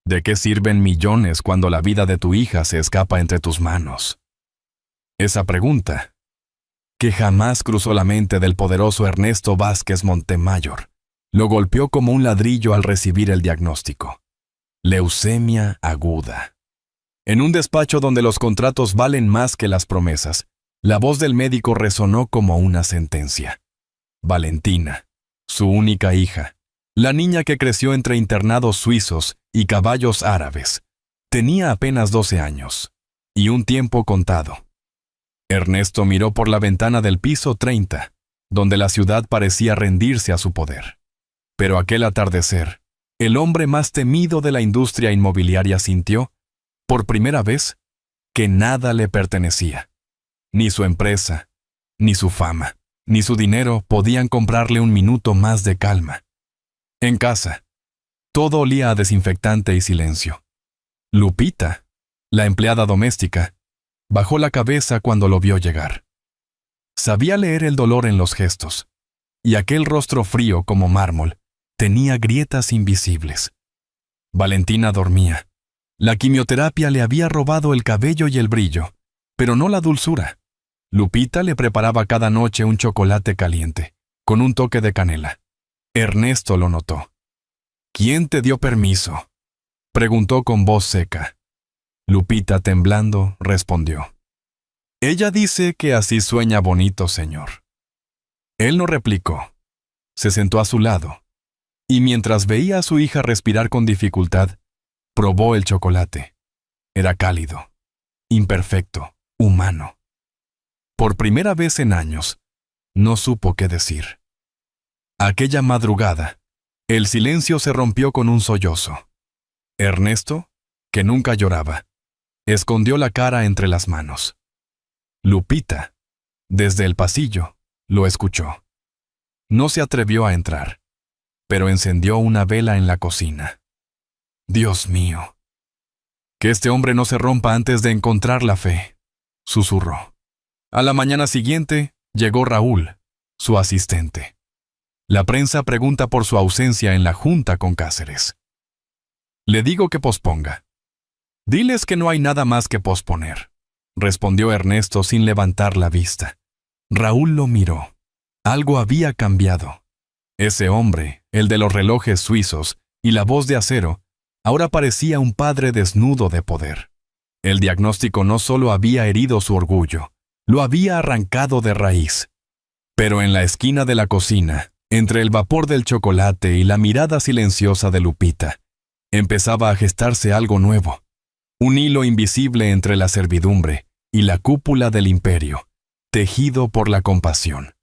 ¿De qué sirven millones cuando la vida de tu hija se escapa entre tus manos? Esa pregunta, que jamás cruzó la mente del poderoso Ernesto Vázquez Montemayor, lo golpeó como un ladrillo al recibir el diagnóstico. Leucemia aguda. En un despacho donde los contratos valen más que las promesas, la voz del médico resonó como una sentencia. Valentina, su única hija, la niña que creció entre internados suizos y caballos árabes, tenía apenas 12 años, y un tiempo contado. Ernesto miró por la ventana del piso 30, donde la ciudad parecía rendirse a su poder. Pero aquel atardecer, el hombre más temido de la industria inmobiliaria sintió, por primera vez, que nada le pertenecía. Ni su empresa, ni su fama, ni su dinero podían comprarle un minuto más de calma. En casa, todo olía a desinfectante y silencio. Lupita, la empleada doméstica, bajó la cabeza cuando lo vio llegar. Sabía leer el dolor en los gestos, y aquel rostro frío como mármol tenía grietas invisibles. Valentina dormía. La quimioterapia le había robado el cabello y el brillo, pero no la dulzura. Lupita le preparaba cada noche un chocolate caliente, con un toque de canela. Ernesto lo notó. ¿Quién te dio permiso?, preguntó con voz seca. Lupita, temblando, respondió. Ella dice que así sueña bonito, señor. Él no replicó. Se sentó a su lado, y mientras veía a su hija respirar con dificultad, probó el chocolate. Era cálido, imperfecto, humano. Por primera vez en años, no supo qué decir. Aquella madrugada, el silencio se rompió con un sollozo. Ernesto, que nunca lloraba, escondió la cara entre las manos. Lupita, desde el pasillo, lo escuchó. No se atrevió a entrar, pero encendió una vela en la cocina. Dios mío. Que este hombre no se rompa antes de encontrar la fe, susurró. A la mañana siguiente, llegó Raúl, su asistente. La prensa pregunta por su ausencia en la junta con Cáceres. Le digo que posponga. Diles que no hay nada más que posponer, respondió Ernesto sin levantar la vista. Raúl lo miró. Algo había cambiado. Ese hombre, el de los relojes suizos y la voz de acero, ahora parecía un padre desnudo de poder. El diagnóstico no solo había herido su orgullo, lo había arrancado de raíz. Pero en la esquina de la cocina, entre el vapor del chocolate y la mirada silenciosa de Lupita, empezaba a gestarse algo nuevo. Un hilo invisible entre la servidumbre y la cúpula del imperio, tejido por la compasión.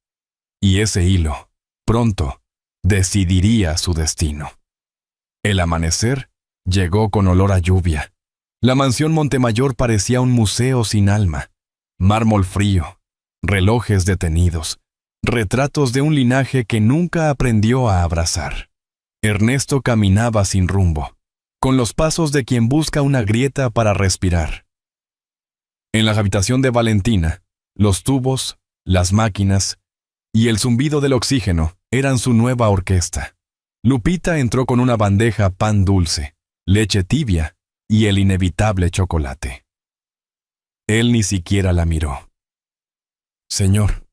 Y ese hilo, pronto, decidiría su destino. El amanecer llegó con olor a lluvia. La mansión Montemayor parecía un museo sin alma. Mármol frío, relojes detenidos, retratos de un linaje que nunca aprendió a abrazar. Ernesto caminaba sin rumbo, con los pasos de quien busca una grieta para respirar. En la habitación de Valentina, los tubos, las máquinas y el zumbido del oxígeno eran su nueva orquesta. Lupita entró con una bandeja pan dulce, leche tibia y el inevitable chocolate. Él ni siquiera la miró. Señor,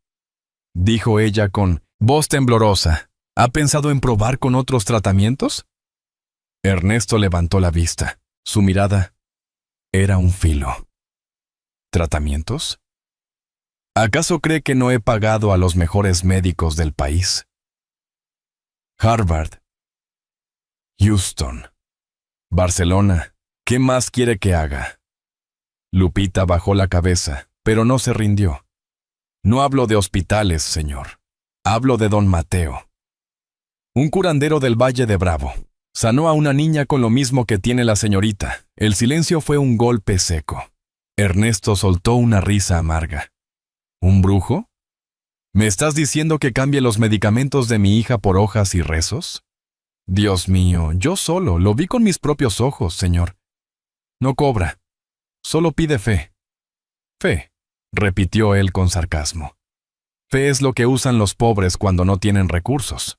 dijo ella con voz temblorosa, ¿ha pensado en probar con otros tratamientos? Ernesto levantó la vista. Su mirada era un filo. ¿Tratamientos? ¿Acaso cree que no he pagado a los mejores médicos del país? Harvard, Houston, Barcelona, ¿qué más quiere que haga? Lupita bajó la cabeza, pero no se rindió. No hablo de hospitales, señor. Hablo de don Mateo. Un curandero del Valle de Bravo. Sanó a una niña con lo mismo que tiene la señorita. El silencio fue un golpe seco. Ernesto soltó una risa amarga. ¿Un brujo? ¿Me estás diciendo que cambie los medicamentos de mi hija por hojas y rezos? Dios mío, yo solo lo vi con mis propios ojos, señor. No cobra. Solo pide fe. Fe, repitió él con sarcasmo. Fe es lo que usan los pobres cuando no tienen recursos.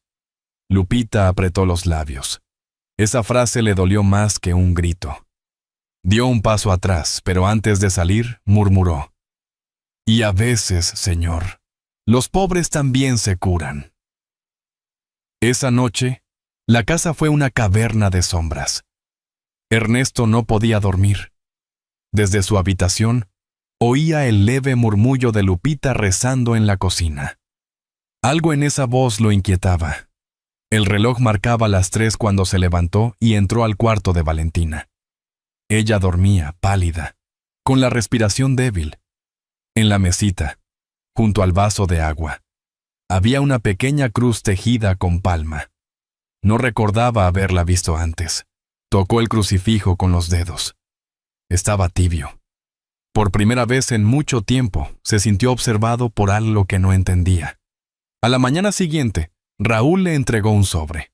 Lupita apretó los labios. Esa frase le dolió más que un grito. Dio un paso atrás, pero antes de salir, murmuró: «Y a veces, Señor, los pobres también se curan». Esa noche, la casa fue una caverna de sombras. Ernesto no podía dormir. Desde su habitación, oía el leve murmullo de Lupita rezando en la cocina. Algo en esa voz lo inquietaba. El reloj marcaba las 3 cuando se levantó y entró al cuarto de Valentina. Ella dormía, pálida, con la respiración débil. En la mesita, junto al vaso de agua, había una pequeña cruz tejida con palma. No recordaba haberla visto antes. Tocó el crucifijo con los dedos. Estaba tibio. Por primera vez en mucho tiempo, se sintió observado por algo que no entendía. A la mañana siguiente, Raúl le entregó un sobre.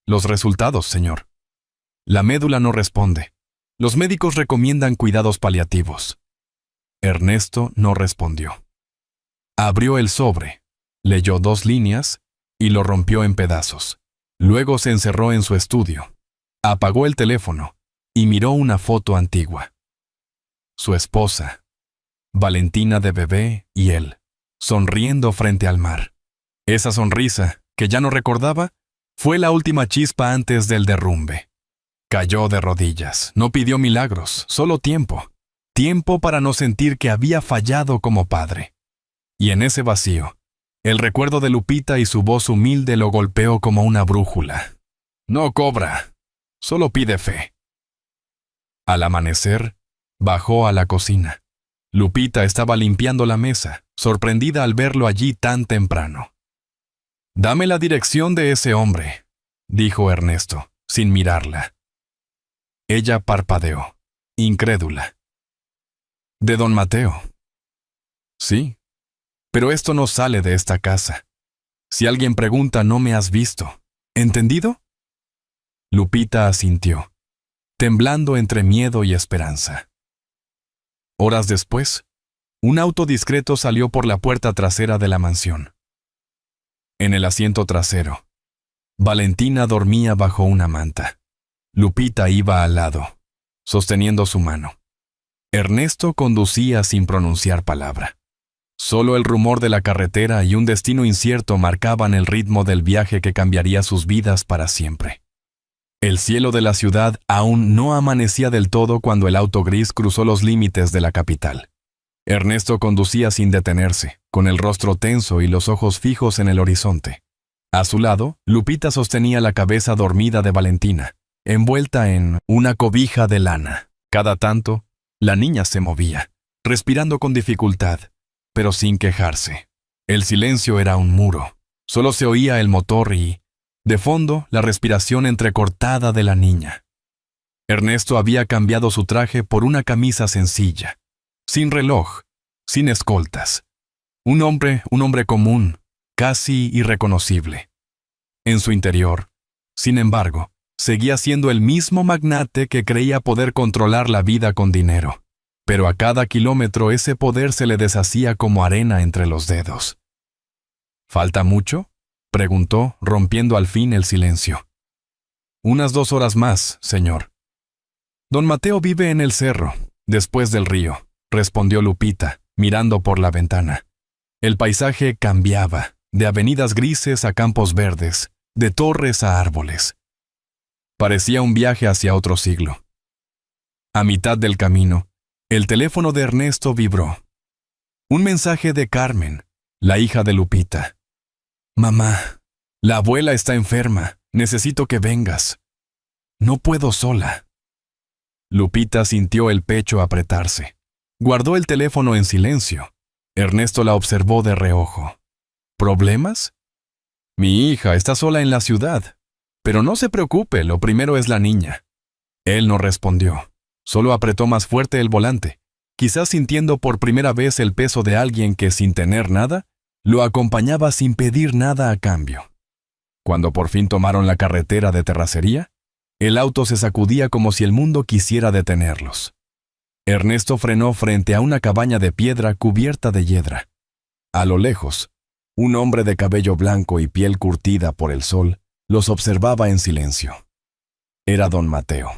«Los resultados, señor». «La médula no responde. Los médicos recomiendan cuidados paliativos». Ernesto no respondió. Abrió el sobre, leyó 2 líneas y lo rompió en pedazos. Luego se encerró en su estudio. Apagó el teléfono y miró una foto antigua. Su esposa, Valentina de bebé y él, sonriendo frente al mar. Esa sonrisa, que ya no recordaba, fue la última chispa antes del derrumbe. Cayó de rodillas, no pidió milagros, solo tiempo. Tiempo para no sentir que había fallado como padre. Y en ese vacío, el recuerdo de Lupita y su voz humilde lo golpeó como una brújula. «No cobra, solo pide fe». Al amanecer, bajó a la cocina. Lupita estaba limpiando la mesa, sorprendida al verlo allí tan temprano. «Dame la dirección de ese hombre», dijo Ernesto, sin mirarla. Ella parpadeó, incrédula. «¿De don Mateo?» «Sí, pero esto no sale de esta casa. Si alguien pregunta, no me has visto. ¿Entendido?» Lupita asintió, temblando entre miedo y esperanza. Horas después, un auto discreto salió por la puerta trasera de la mansión. En el asiento trasero, Valentina dormía bajo una manta. Lupita iba al lado, sosteniendo su mano. Ernesto conducía sin pronunciar palabra. Solo el rumor de la carretera y un destino incierto marcaban el ritmo del viaje que cambiaría sus vidas para siempre. El cielo de la ciudad aún no amanecía del todo cuando el auto gris cruzó los límites de la capital. Ernesto conducía sin detenerse, con el rostro tenso y los ojos fijos en el horizonte. A su lado, Lupita sostenía la cabeza dormida de Valentina, envuelta en una cobija de lana. Cada tanto, la niña se movía, respirando con dificultad, pero sin quejarse. El silencio era un muro. Solo se oía el motor y, de fondo, la respiración entrecortada de la niña. Ernesto había cambiado su traje por una camisa sencilla, sin reloj, sin escoltas. Un hombre común, casi irreconocible. En su interior, sin embargo, seguía siendo el mismo magnate que creía poder controlar la vida con dinero. Pero a cada kilómetro ese poder se le deshacía como arena entre los dedos. ¿Falta mucho?, preguntó, rompiendo al fin el silencio. «Unas 2 horas más, señor». «Don Mateo vive en el cerro, después del río», respondió Lupita, mirando por la ventana. El paisaje cambiaba, de avenidas grises a campos verdes, de torres a árboles. Parecía un viaje hacia otro siglo. A mitad del camino, el teléfono de Ernesto vibró. Un mensaje de Carmen, la hija de Lupita. «Mamá, la abuela está enferma, necesito que vengas. No puedo sola». Lupita sintió el pecho apretarse. Guardó el teléfono en silencio. Ernesto la observó de reojo. ¿Problemas? «Mi hija está sola en la ciudad. Pero no se preocupe, lo primero es la niña». Él no respondió. Solo apretó más fuerte el volante, quizás sintiendo por primera vez el peso de alguien que, sin tener nada, lo acompañaba sin pedir nada a cambio. Cuando por fin tomaron la carretera de terracería, el auto se sacudía como si el mundo quisiera detenerlos. Ernesto frenó frente a una cabaña de piedra cubierta de hiedra. A lo lejos, un hombre de cabello blanco y piel curtida por el sol los observaba en silencio. Era don Mateo.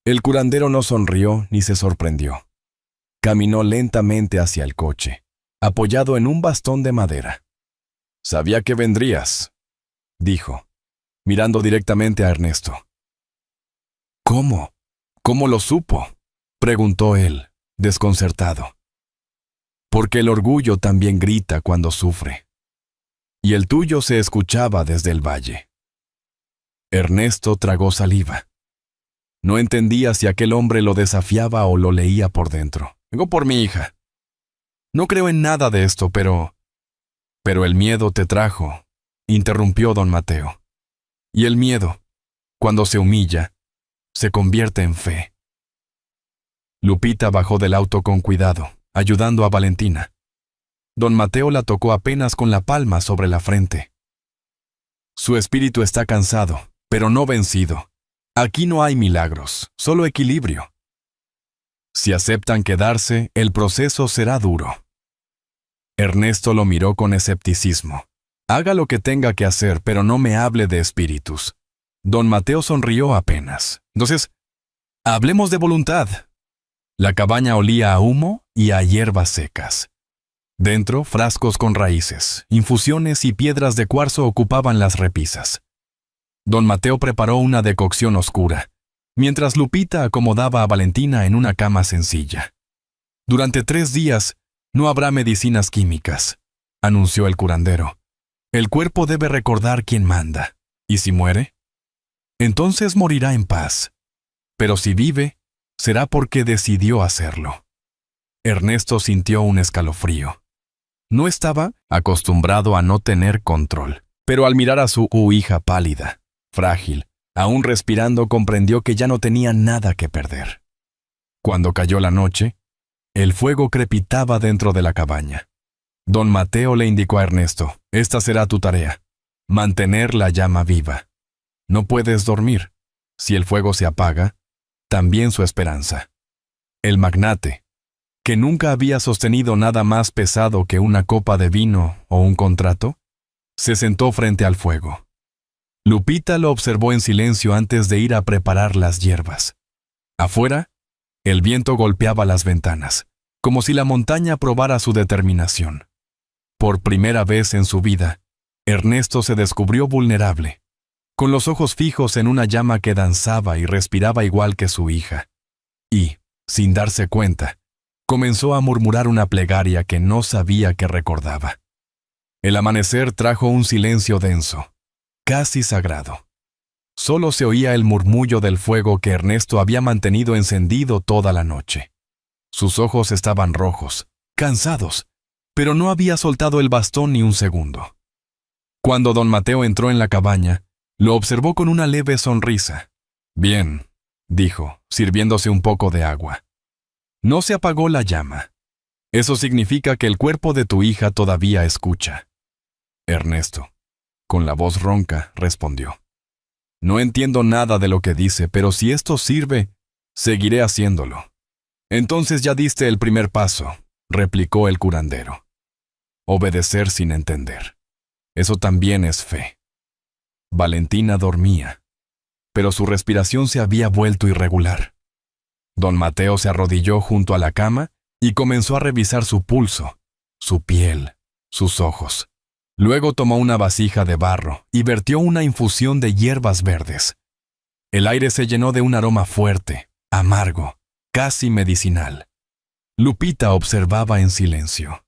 El curandero no sonrió ni se sorprendió. Caminó lentamente hacia el coche, apoyado en un bastón de madera. «Sabía que vendrías», dijo, mirando directamente a Ernesto. «¿Cómo? ¿Cómo lo supo?», preguntó él, desconcertado. «Porque el orgullo también grita cuando sufre. Y el tuyo se escuchaba desde el valle». Ernesto tragó saliva. No entendía si aquel hombre lo desafiaba o lo leía por dentro. «Vengo por mi hija. No creo en nada de esto, pero el miedo te trajo», interrumpió don Mateo. «Y el miedo, cuando se humilla, se convierte en fe». Lupita bajó del auto con cuidado, ayudando a Valentina. Don Mateo la tocó apenas con la palma sobre la frente. «Su espíritu está cansado, pero no vencido. Aquí no hay milagros, solo equilibrio. Si aceptan quedarse, el proceso será duro». Ernesto lo miró con escepticismo. «Haga lo que tenga que hacer, pero no me hable de espíritus». Don Mateo sonrió apenas. «Entonces, hablemos de voluntad». La cabaña olía a humo y a hierbas secas. Dentro, frascos con raíces, infusiones y piedras de cuarzo ocupaban las repisas. Don Mateo preparó una decocción oscura, mientras Lupita acomodaba a Valentina en una cama sencilla. «Durante 3 días no habrá medicinas químicas», anunció el curandero. «El cuerpo debe recordar quién manda. ¿Y si muere? Entonces morirá en paz. Pero si vive, será porque decidió hacerlo». Ernesto sintió un escalofrío. No estaba acostumbrado a no tener control, pero al mirar a su hija pálida, frágil, aún respirando, comprendió que ya no tenía nada que perder. Cuando cayó la noche, el fuego crepitaba dentro de la cabaña. Don Mateo le indicó a Ernesto: «Esta será tu tarea, mantener la llama viva. No puedes dormir. Si el fuego se apaga, también su esperanza». El magnate, que nunca había sostenido nada más pesado que una copa de vino o un contrato, se sentó frente al fuego. Lupita lo observó en silencio antes de ir a preparar las hierbas. Afuera, el viento golpeaba las ventanas, como si la montaña probara su determinación. Por primera vez en su vida, Ernesto se descubrió vulnerable, con los ojos fijos en una llama que danzaba y respiraba igual que su hija. Y, sin darse cuenta, comenzó a murmurar una plegaria que no sabía que recordaba. El amanecer trajo un silencio denso, casi sagrado. Solo se oía el murmullo del fuego que Ernesto había mantenido encendido toda la noche. Sus ojos estaban rojos, cansados, pero no había soltado el bastón ni un segundo. Cuando don Mateo entró en la cabaña, lo observó con una leve sonrisa. «Bien», dijo, sirviéndose un poco de agua. «No se apagó la llama. Eso significa que el cuerpo de tu hija todavía escucha». Ernesto, con la voz ronca, respondió: «No entiendo nada de lo que dice, pero si esto sirve, seguiré haciéndolo». «Entonces ya diste el primer paso», replicó el curandero. «Obedecer sin entender. Eso también es fe». Valentina dormía, pero su respiración se había vuelto irregular. Don Mateo se arrodilló junto a la cama y comenzó a revisar su pulso, su piel, sus ojos. Luego tomó una vasija de barro y vertió una infusión de hierbas verdes. El aire se llenó de un aroma fuerte, amargo, casi medicinal. Lupita observaba en silencio.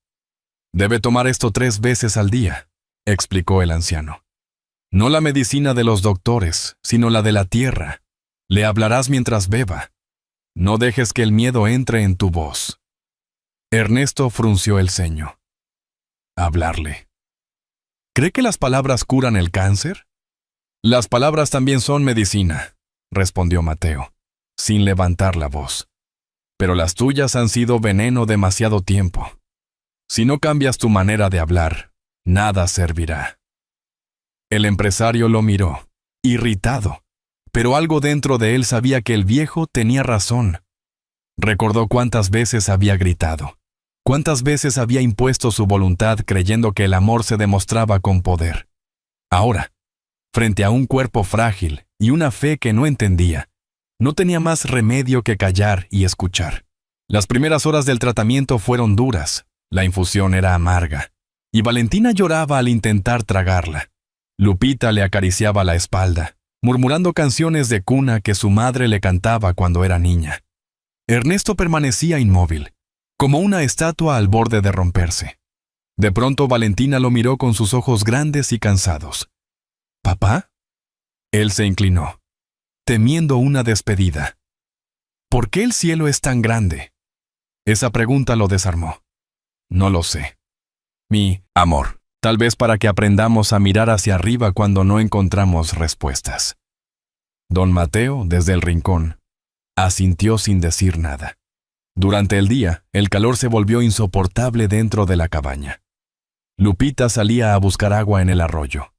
«Debe tomar esto 3 veces al día», explicó el anciano. «No la medicina de los doctores, sino la de la tierra. Le hablarás mientras beba. No dejes que el miedo entre en tu voz». Ernesto frunció el ceño. «Hablarle. ¿Cree que las palabras curan el cáncer?» «Las palabras también son medicina», respondió Mateo, sin levantar la voz. «Pero las tuyas han sido veneno demasiado tiempo. Si no cambias tu manera de hablar, nada servirá». El empresario lo miró, irritado, pero algo dentro de él sabía que el viejo tenía razón. Recordó cuántas veces había gritado, cuántas veces había impuesto su voluntad creyendo que el amor se demostraba con poder. Ahora, frente a un cuerpo frágil y una fe que no entendía. No tenía más remedio que callar y escuchar. Las primeras horas del tratamiento fueron duras, la infusión era amarga, y Valentina lloraba al intentar tragarla. Lupita le acariciaba la espalda, murmurando canciones de cuna que su madre le cantaba cuando era niña. Ernesto permanecía inmóvil, como una estatua al borde de romperse. De pronto Valentina lo miró con sus ojos grandes y cansados. ¿Papá? Él se inclinó, temiendo una despedida. ¿Por qué el cielo es tan grande? Esa pregunta lo desarmó. No lo sé. Mi amor, tal vez para que aprendamos a mirar hacia arriba cuando no encontramos respuestas. Don Mateo, desde el rincón, asintió sin decir nada. Durante el día, el calor se volvió insoportable dentro de la cabaña. Lupita salía a buscar agua en el arroyo,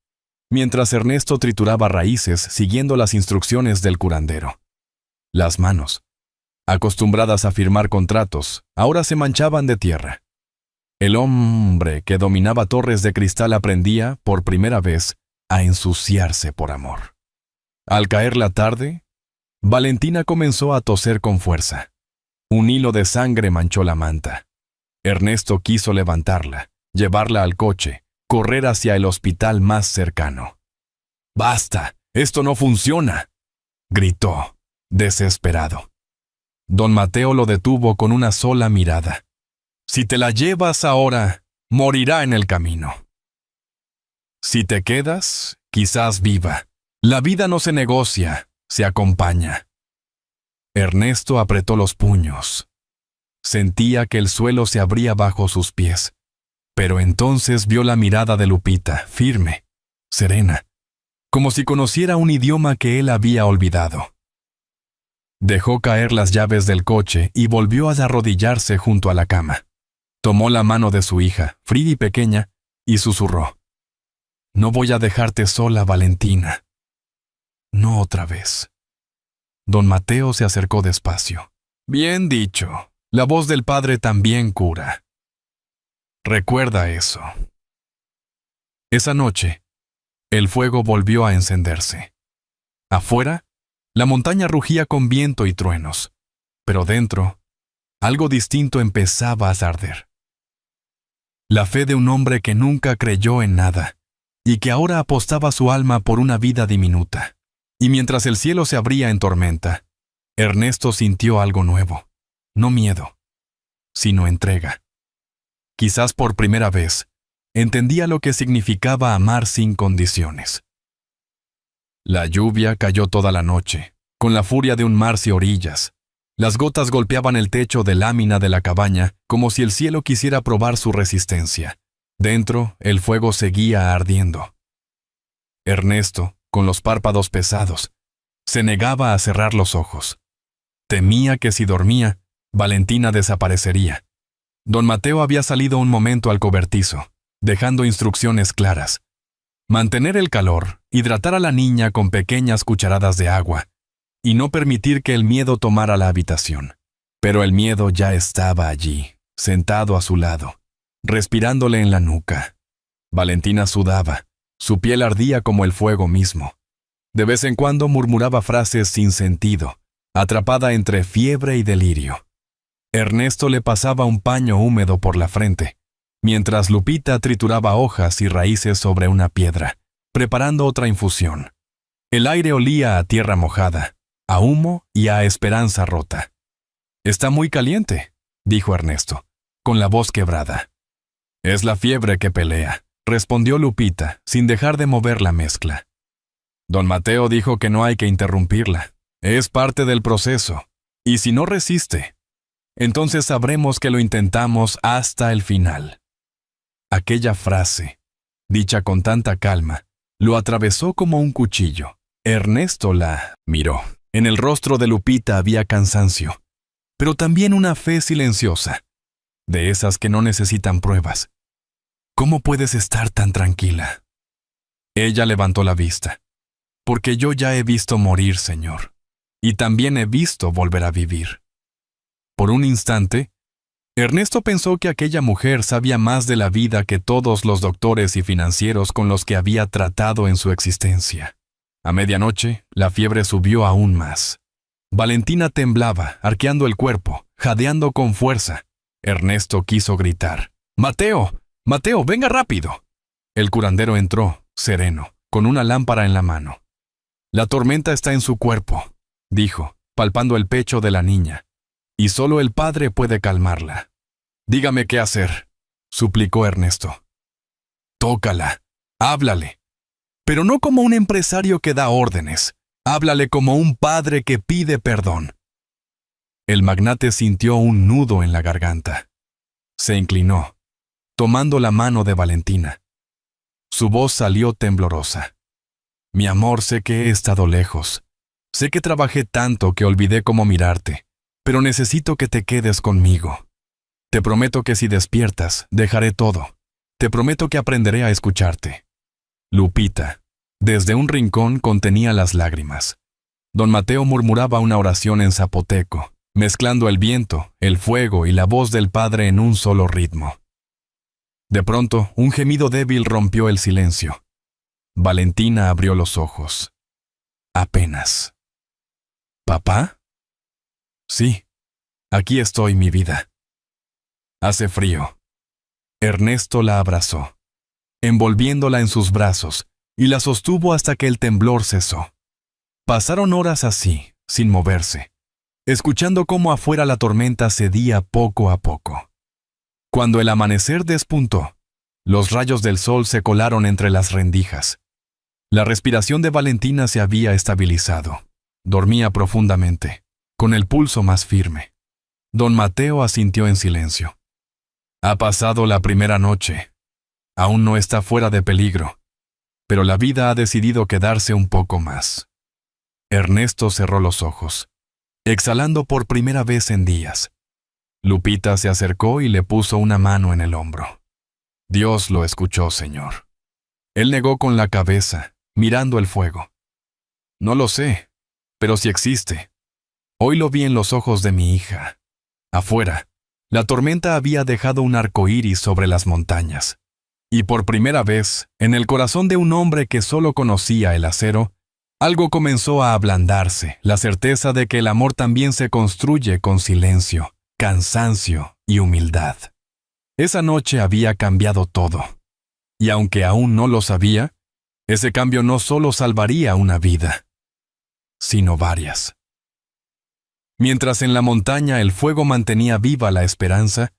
mientras Ernesto trituraba raíces siguiendo las instrucciones del curandero. Las manos, acostumbradas a firmar contratos, ahora se manchaban de tierra. El hombre que dominaba torres de cristal aprendía, por primera vez, a ensuciarse por amor. Al caer la tarde, Valentina comenzó a toser con fuerza. Un hilo de sangre manchó la manta. Ernesto quiso levantarla, llevarla al coche, correr hacia el hospital más cercano. «¡Basta! ¡Esto no funciona!», gritó, desesperado. Don Mateo lo detuvo con una sola mirada. «Si te la llevas ahora, morirá en el camino. Si te quedas, quizás viva. La vida no se negocia, se acompaña». Ernesto apretó los puños. Sentía que el suelo se abría bajo sus pies. Pero entonces vio la mirada de Lupita, firme, serena, como si conociera un idioma que él había olvidado. Dejó caer las llaves del coche y volvió a arrodillarse junto a la cama. Tomó la mano de su hija, fría y pequeña, y susurró: «No voy a dejarte sola, Valentina. No otra vez». Don Mateo se acercó despacio. «Bien dicho. La voz del padre también cura. Recuerda eso». Esa noche, el fuego volvió a encenderse. Afuera, la montaña rugía con viento y truenos, pero dentro, algo distinto empezaba a arder. La fe de un hombre que nunca creyó en nada y que ahora apostaba su alma por una vida diminuta. Y mientras el cielo se abría en tormenta, Ernesto sintió algo nuevo, no miedo, sino entrega. Quizás por primera vez, entendía lo que significaba amar sin condiciones. La lluvia cayó toda la noche, con la furia de un mar sin orillas. Las gotas golpeaban el techo de lámina de la cabaña como si el cielo quisiera probar su resistencia. Dentro, el fuego seguía ardiendo. Ernesto, con los párpados pesados, se negaba a cerrar los ojos. Temía que si dormía, Valentina desaparecería. Don Mateo había salido un momento al cobertizo, dejando instrucciones claras. Mantener el calor, hidratar a la niña con pequeñas cucharadas de agua, y no permitir que el miedo tomara la habitación. Pero el miedo ya estaba allí, sentado a su lado, respirándole en la nuca. Valentina sudaba, su piel ardía como el fuego mismo. De vez en cuando murmuraba frases sin sentido, atrapada entre fiebre y delirio. Ernesto le pasaba un paño húmedo por la frente, mientras Lupita trituraba hojas y raíces sobre una piedra, preparando otra infusión. El aire olía a tierra mojada, a humo y a esperanza rota. «Está muy caliente», dijo Ernesto, con la voz quebrada. «Es la fiebre que pelea», respondió Lupita, sin dejar de mover la mezcla. Don Mateo dijo que no hay que interrumpirla. Es parte del proceso. Y si no resiste, entonces sabremos que lo intentamos hasta el final. Aquella frase, dicha con tanta calma, lo atravesó como un cuchillo. Ernesto la miró. En el rostro de Lupita había cansancio, pero también una fe silenciosa, de esas que no necesitan pruebas. «¿Cómo puedes estar tan tranquila?». Ella levantó la vista. «Porque yo ya he visto morir, Señor, y también he visto volver a vivir». Por un instante, Ernesto pensó que aquella mujer sabía más de la vida que todos los doctores y financieros con los que había tratado en su existencia. A medianoche, la fiebre subió aún más. Valentina temblaba, arqueando el cuerpo, jadeando con fuerza. Ernesto quiso gritar: «¡Mateo! ¡Mateo, venga rápido!». El curandero entró, sereno, con una lámpara en la mano. «La tormenta está en su cuerpo», dijo, palpando el pecho de la niña, «y solo el padre puede calmarla». «Dígame qué hacer», suplicó Ernesto. «Tócala, háblale. Pero no como un empresario que da órdenes. Háblale como un padre que pide perdón». El magnate sintió un nudo en la garganta. Se inclinó, tomando la mano de Valentina. Su voz salió temblorosa. «Mi amor, sé que he estado lejos. Sé que trabajé tanto que olvidé cómo mirarte, pero necesito que te quedes conmigo. Te prometo que si despiertas, dejaré todo. Te prometo que aprenderé a escucharte». Lupita, desde un rincón, contenía las lágrimas. Don Mateo murmuraba una oración en zapoteco, mezclando el viento, el fuego y la voz del padre en un solo ritmo. De pronto, un gemido débil rompió el silencio. Valentina abrió los ojos. Apenas. ¿Papá? Sí, aquí estoy, mi vida. Hace frío. Ernesto la abrazó, envolviéndola en sus brazos, y la sostuvo hasta que el temblor cesó. Pasaron horas así, sin moverse, escuchando cómo afuera la tormenta cedía poco a poco. Cuando el amanecer despuntó, los rayos del sol se colaron entre las rendijas. La respiración de Valentina se había estabilizado. Dormía profundamente, con el pulso más firme. Don Mateo asintió en silencio. «Ha pasado la primera noche. Aún no está fuera de peligro, pero la vida ha decidido quedarse un poco más». Ernesto cerró los ojos, exhalando por primera vez en días. Lupita se acercó y le puso una mano en el hombro. «Dios lo escuchó, señor». Él negó con la cabeza, mirando el fuego. «No lo sé, pero sí existe. Hoy lo vi en los ojos de mi hija. Afuera, la tormenta había dejado un arco iris sobre las montañas. Y por primera vez, en el corazón de un hombre que solo conocía el acero, algo comenzó a ablandarse, la certeza de que el amor también se construye con silencio, cansancio y humildad. Esa noche había cambiado todo. Y aunque aún no lo sabía, ese cambio no solo salvaría una vida, sino varias. Mientras en la montaña el fuego mantenía viva la esperanza,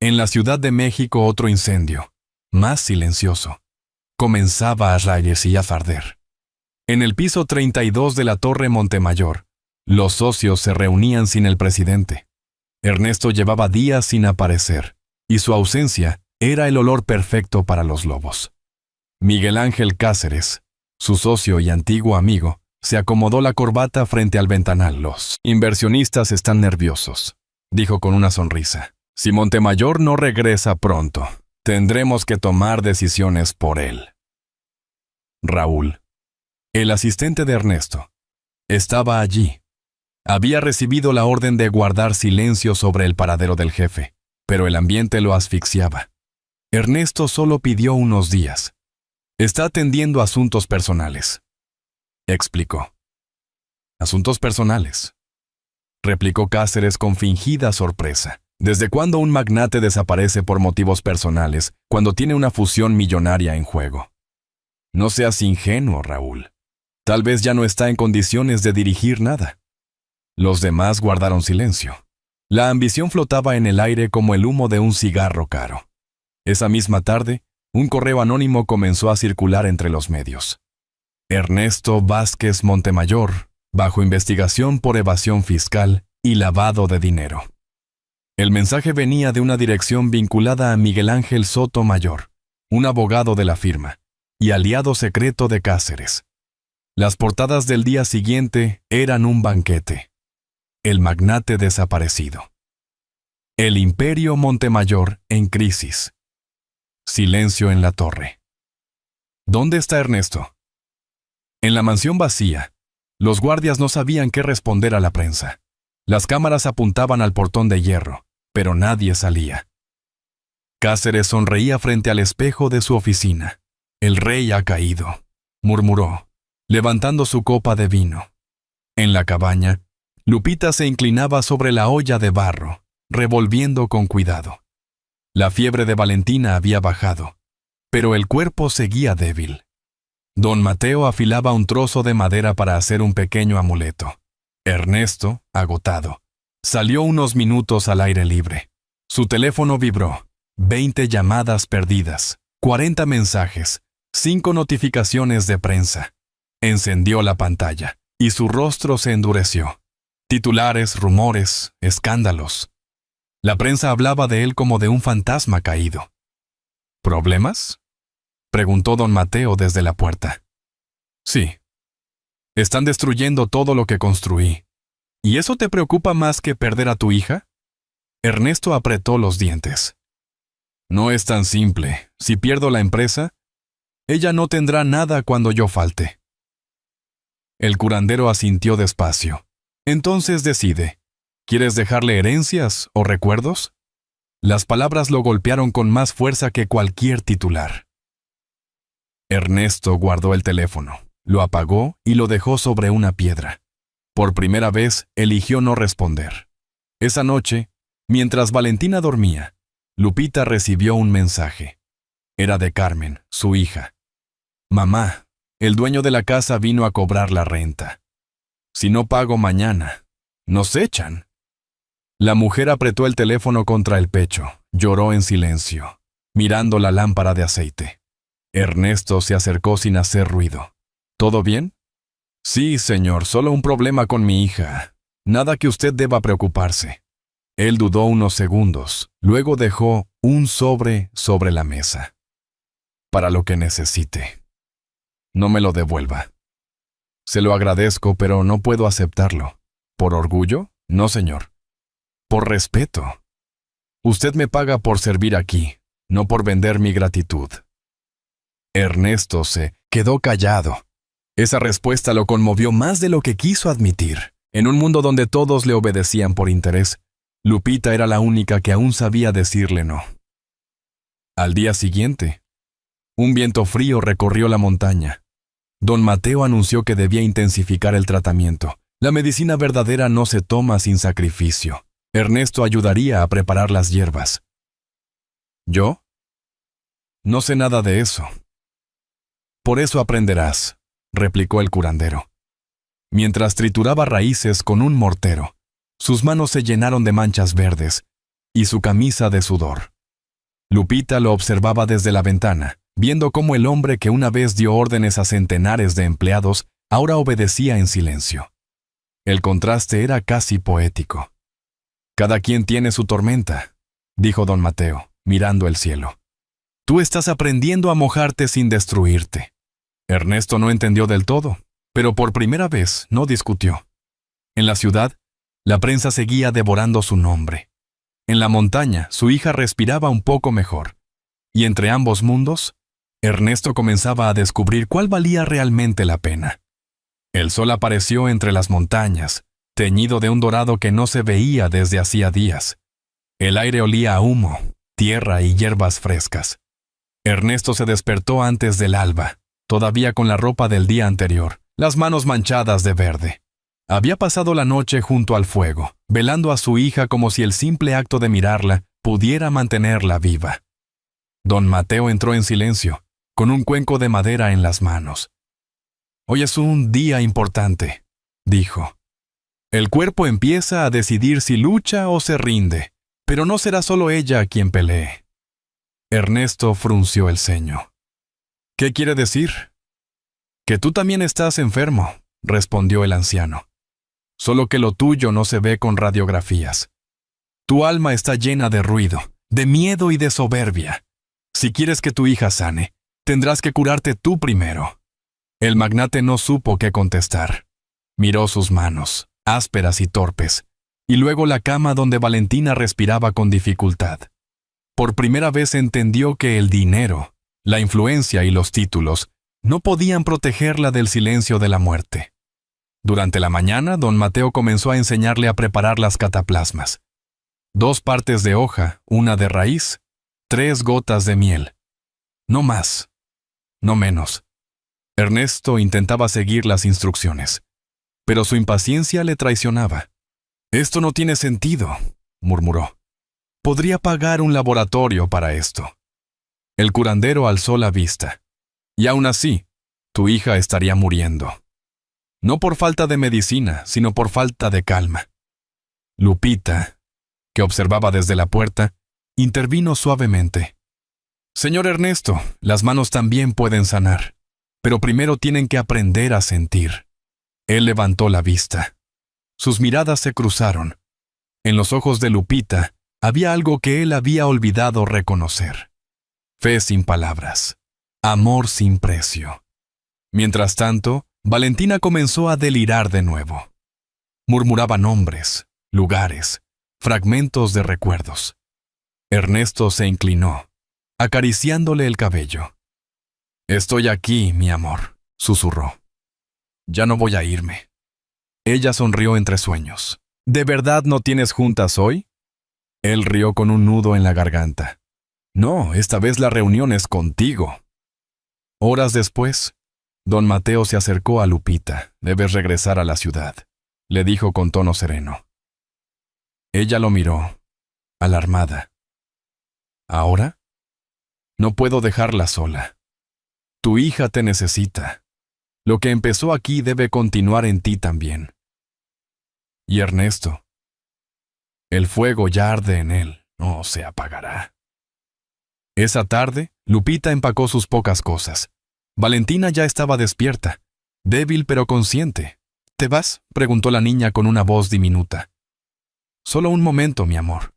en la Ciudad de México otro incendio, más silencioso, comenzaba a rayar y a arder. En el piso 32 de la Torre Montemayor, los socios se reunían sin el presidente. Ernesto llevaba días sin aparecer, y su ausencia era el olor perfecto para los lobos. Miguel Ángel Cáceres, su socio y antiguo amigo, se acomodó la corbata frente al ventanal. «Los inversionistas están nerviosos», dijo con una sonrisa. «Si Montemayor no regresa pronto, tendremos que tomar decisiones por él». Raúl, el asistente de Ernesto, estaba allí. Había recibido la orden de guardar silencio sobre el paradero del jefe, pero el ambiente lo asfixiaba. Ernesto solo pidió unos días. «Está atendiendo asuntos personales», explicó. «¿Asuntos personales?», replicó Cáceres con fingida sorpresa. ¿Desde cuándo un magnate desaparece por motivos personales cuando tiene una fusión millonaria en juego? No seas ingenuo, Raúl. Tal vez ya no está en condiciones de dirigir nada. Los demás guardaron silencio. La ambición flotaba en el aire como el humo de un cigarro caro. Esa misma tarde, un correo anónimo comenzó a circular entre los medios. Ernesto Vázquez Montemayor, bajo investigación por evasión fiscal y lavado de dinero. El mensaje venía de una dirección vinculada a Miguel Ángel Soto Mayor, un abogado de la firma, y aliado secreto de Cáceres. Las portadas del día siguiente eran un banquete. El magnate desaparecido. El imperio Montemayor en crisis. Silencio en la torre. ¿Dónde está Ernesto? En la mansión vacía, los guardias no sabían qué responder a la prensa. Las cámaras apuntaban al portón de hierro, pero nadie salía. Cáceres sonreía frente al espejo de su oficina. «El rey ha caído», murmuró, levantando su copa de vino. En la cabaña, Lupita se inclinaba sobre la olla de barro, revolviendo con cuidado. La fiebre de Valentina había bajado, pero el cuerpo seguía débil. Don Mateo afilaba un trozo de madera para hacer un pequeño amuleto. Ernesto, agotado, salió unos minutos al aire libre. Su teléfono vibró. 20 llamadas perdidas, 40 mensajes, 5 notificaciones de prensa. Encendió la pantalla, y su rostro se endureció. Titulares, rumores, escándalos. La prensa hablaba de él como de un fantasma caído. ¿Problemas?, preguntó don Mateo desde la puerta. Sí. Están destruyendo todo lo que construí. ¿Y eso te preocupa más que perder a tu hija? Ernesto apretó los dientes. No es tan simple. Si pierdo la empresa, ella no tendrá nada cuando yo falte. El curandero asintió despacio. Entonces decide. ¿Quieres dejarle herencias o recuerdos? Las palabras lo golpearon con más fuerza que cualquier titular. Ernesto guardó el teléfono, lo apagó y lo dejó sobre una piedra. Por primera vez, eligió no responder. Esa noche, mientras Valentina dormía, Lupita recibió un mensaje. Era de Carmen, su hija. Mamá, el dueño de la casa vino a cobrar la renta. Si no pago mañana, nos echan. La mujer apretó el teléfono contra el pecho, lloró en silencio, mirando la lámpara de aceite. Ernesto se acercó sin hacer ruido. ¿Todo bien? Sí, señor, solo un problema con mi hija. Nada que usted deba preocuparse. Él dudó unos segundos, luego dejó un sobre la mesa. Para lo que necesite. No me lo devuelva. Se lo agradezco, pero no puedo aceptarlo. ¿Por orgullo? No, señor. Por respeto. Usted me paga por servir aquí, no por vender mi gratitud. Ernesto se quedó callado. Esa respuesta lo conmovió más de lo que quiso admitir. En un mundo donde todos le obedecían por interés, Lupita era la única que aún sabía decirle no. Al día siguiente, un viento frío recorrió la montaña. Don Mateo anunció que debía intensificar el tratamiento. La medicina verdadera no se toma sin sacrificio. Ernesto ayudaría a preparar las hierbas. ¿Yo? No sé nada de eso. Por eso aprenderás, replicó el curandero. Mientras trituraba raíces con un mortero, sus manos se llenaron de manchas verdes y su camisa de sudor. Lupita lo observaba desde la ventana, viendo cómo el hombre que una vez dio órdenes a centenares de empleados ahora obedecía en silencio. El contraste era casi poético. Cada quien tiene su tormenta, dijo don Mateo, mirando el cielo. Tú estás aprendiendo a mojarte sin destruirte. Ernesto no entendió del todo, pero por primera vez no discutió. En la ciudad, la prensa seguía devorando su nombre. En la montaña, su hija respiraba un poco mejor. Y entre ambos mundos, Ernesto comenzaba a descubrir cuál valía realmente la pena. El sol apareció entre las montañas, teñido de un dorado que no se veía desde hacía días. El aire olía a humo, tierra y hierbas frescas. Ernesto se despertó antes del alba, todavía con la ropa del día anterior, las manos manchadas de verde. Había pasado la noche junto al fuego, velando a su hija como si el simple acto de mirarla pudiera mantenerla viva. Don Mateo entró en silencio, con un cuenco de madera en las manos. «Hoy es un día importante», dijo. «El cuerpo empieza a decidir si lucha o se rinde, pero no será solo ella quien pelee». Ernesto frunció el ceño. «¿Qué quiere decir?» «Que tú también estás enfermo», respondió el anciano. «Solo que lo tuyo no se ve con radiografías. Tu alma está llena de ruido, de miedo y de soberbia. Si quieres que tu hija sane, tendrás que curarte tú primero». El magnate no supo qué contestar. Miró sus manos, ásperas y torpes, y luego la cama donde Valentina respiraba con dificultad. Por primera vez entendió que el dinero, la influencia y los títulos no podían protegerla del silencio de la muerte. Durante la mañana, don Mateo comenzó a enseñarle a preparar las cataplasmas. 2 partes de hoja, 1 de raíz, 3 gotas de miel. No más, no menos. Ernesto intentaba seguir las instrucciones, pero su impaciencia le traicionaba. «Esto no tiene sentido», murmuró. «Podría pagar un laboratorio para esto». El curandero alzó la vista. «Y aún así, tu hija estaría muriendo. No por falta de medicina, sino por falta de calma». Lupita, que observaba desde la puerta, intervino suavemente. «Señor Ernesto, las manos también pueden sanar, pero primero tienen que aprender a sentir». Él levantó la vista. Sus miradas se cruzaron. En los ojos de Lupita había algo que él había olvidado reconocer. Fe sin palabras. Amor sin precio. Mientras tanto, Valentina comenzó a delirar de nuevo. Murmuraba nombres, lugares, fragmentos de recuerdos. Ernesto se inclinó, acariciándole el cabello. «Estoy aquí, mi amor», susurró. «Ya no voy a irme». Ella sonrió entre sueños. «¿De verdad no tienes juntas hoy?» Él rió con un nudo en la garganta. «No, esta vez la reunión es contigo». Horas después, don Mateo se acercó a Lupita. «Debes regresar a la ciudad», le dijo con tono sereno. Ella lo miró, alarmada. ¿Ahora? No puedo dejarla sola. Tu hija te necesita. Lo que empezó aquí debe continuar en ti también. Y Ernesto, el fuego ya arde en él, no se apagará. Esa tarde, Lupita empacó sus pocas cosas. Valentina ya estaba despierta, débil pero consciente. ¿Te vas?, preguntó la niña con una voz diminuta. Solo un momento, mi amor.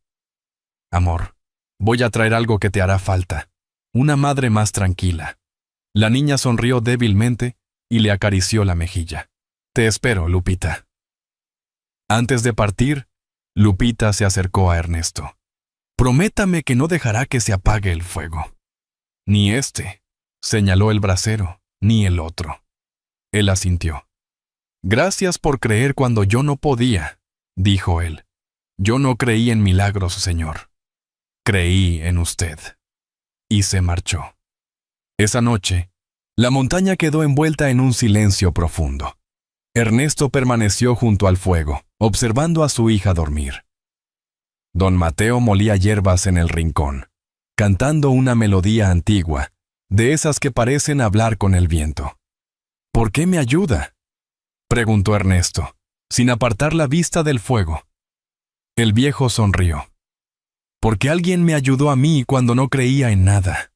Amor, voy a traer algo que te hará falta. Una madre más tranquila. La niña sonrió débilmente y le acarició la mejilla. Te espero, Lupita. Antes de partir, Lupita se acercó a Ernesto. Prométame que no dejará que se apague el fuego. Ni este, señaló el brasero, ni el otro. Él asintió. Gracias por creer cuando yo no podía, dijo él. Yo no creí en milagros, señor. Creí en usted. Y se marchó. Esa noche, la montaña quedó envuelta en un silencio profundo. Ernesto permaneció junto al fuego, observando a su hija dormir. Don Mateo molía hierbas en el rincón, cantando una melodía antigua, de esas que parecen hablar con el viento. ¿Por qué me ayuda?, preguntó Ernesto, sin apartar la vista del fuego. El viejo sonrió. Porque alguien me ayudó a mí cuando no creía en nada.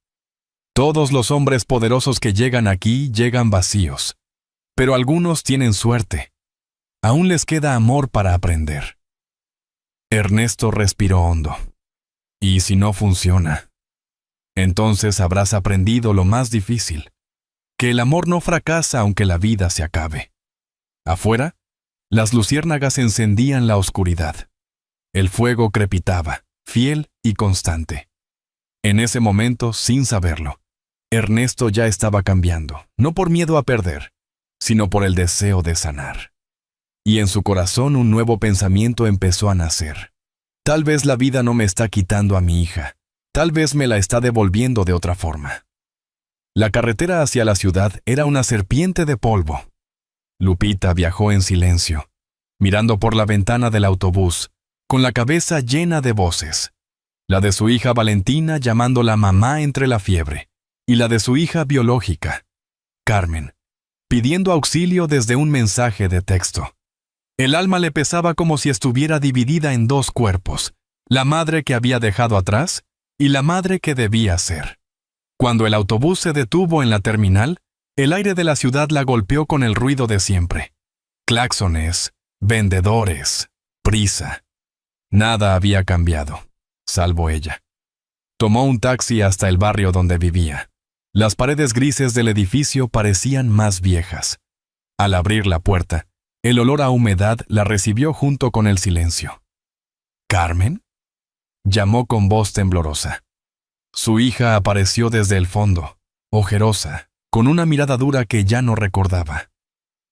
Todos los hombres poderosos que llegan aquí llegan vacíos, pero algunos tienen suerte. Aún les queda amor para aprender. Ernesto respiró hondo. ¿Y si no funciona? Entonces habrás aprendido lo más difícil, que el amor no fracasa aunque la vida se acabe. Afuera, las luciérnagas encendían la oscuridad. El fuego crepitaba, fiel y constante. En ese momento, sin saberlo, Ernesto ya estaba cambiando, no por miedo a perder, sino por el deseo de sanar. Y en su corazón un nuevo pensamiento empezó a nacer. Tal vez la vida no me está quitando a mi hija, tal vez me la está devolviendo de otra forma. La carretera hacia la ciudad era una serpiente de polvo. Lupita viajó en silencio, mirando por la ventana del autobús, con la cabeza llena de voces. La de su hija Valentina llamándola mamá entre la fiebre, y la de su hija biológica, Carmen, pidiendo auxilio desde un mensaje de texto. El alma le pesaba como si estuviera dividida en dos cuerpos, la madre que había dejado atrás y la madre que debía ser. Cuando el autobús se detuvo en la terminal, el aire de la ciudad la golpeó con el ruido de siempre. Claxones, vendedores, prisa. Nada había cambiado, salvo ella. Tomó un taxi hasta el barrio donde vivía. Las paredes grises del edificio parecían más viejas. Al abrir la puerta, el olor a humedad la recibió junto con el silencio. ¿Carmen?, llamó con voz temblorosa. Su hija apareció desde el fondo, ojerosa, con una mirada dura que ya no recordaba.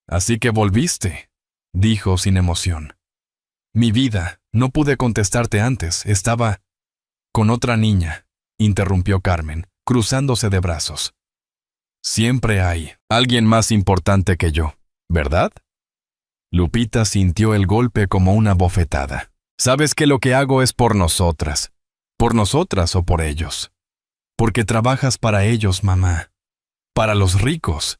«Así que volviste», dijo sin emoción. «Mi vida, no pude contestarte antes, estaba...» «Con otra niña», interrumpió Carmen, cruzándose de brazos. Siempre hay alguien más importante que yo, ¿verdad? Lupita sintió el golpe como una bofetada. Sabes que lo que hago es por nosotras o por ellos. Porque trabajas para ellos, mamá. Para los ricos.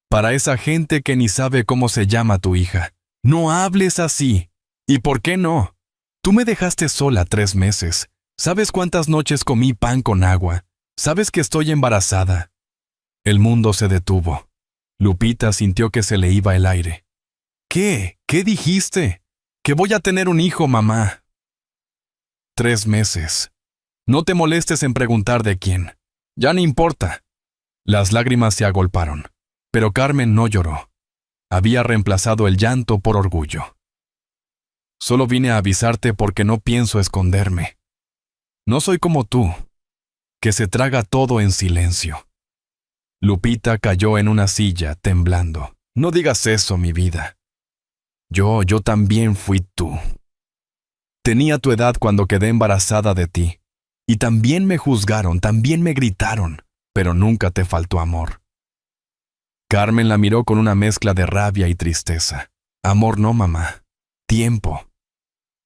Para esa gente que ni sabe cómo se llama tu hija. No hables así. ¿Y por qué no? Tú me dejaste sola 3 meses. ¿Sabes cuántas noches comí pan con agua? ¿Sabes que estoy embarazada? El mundo se detuvo. Lupita sintió que se le iba el aire. ¿Qué? ¿Qué dijiste? Que voy a tener un hijo, mamá. 3 meses. No te molestes en preguntar de quién. Ya no importa. Las lágrimas se agolparon, pero Carmen no lloró. Había reemplazado el llanto por orgullo. Solo vine a avisarte porque no pienso esconderme. No soy como tú, que se traga todo en silencio. Lupita cayó en una silla, temblando. No digas eso, mi vida. Yo también fui tú. Tenía tu edad cuando quedé embarazada de ti. Y también me juzgaron, también me gritaron, pero nunca te faltó amor. Carmen la miró con una mezcla de rabia y tristeza. Amor no, mamá. Tiempo.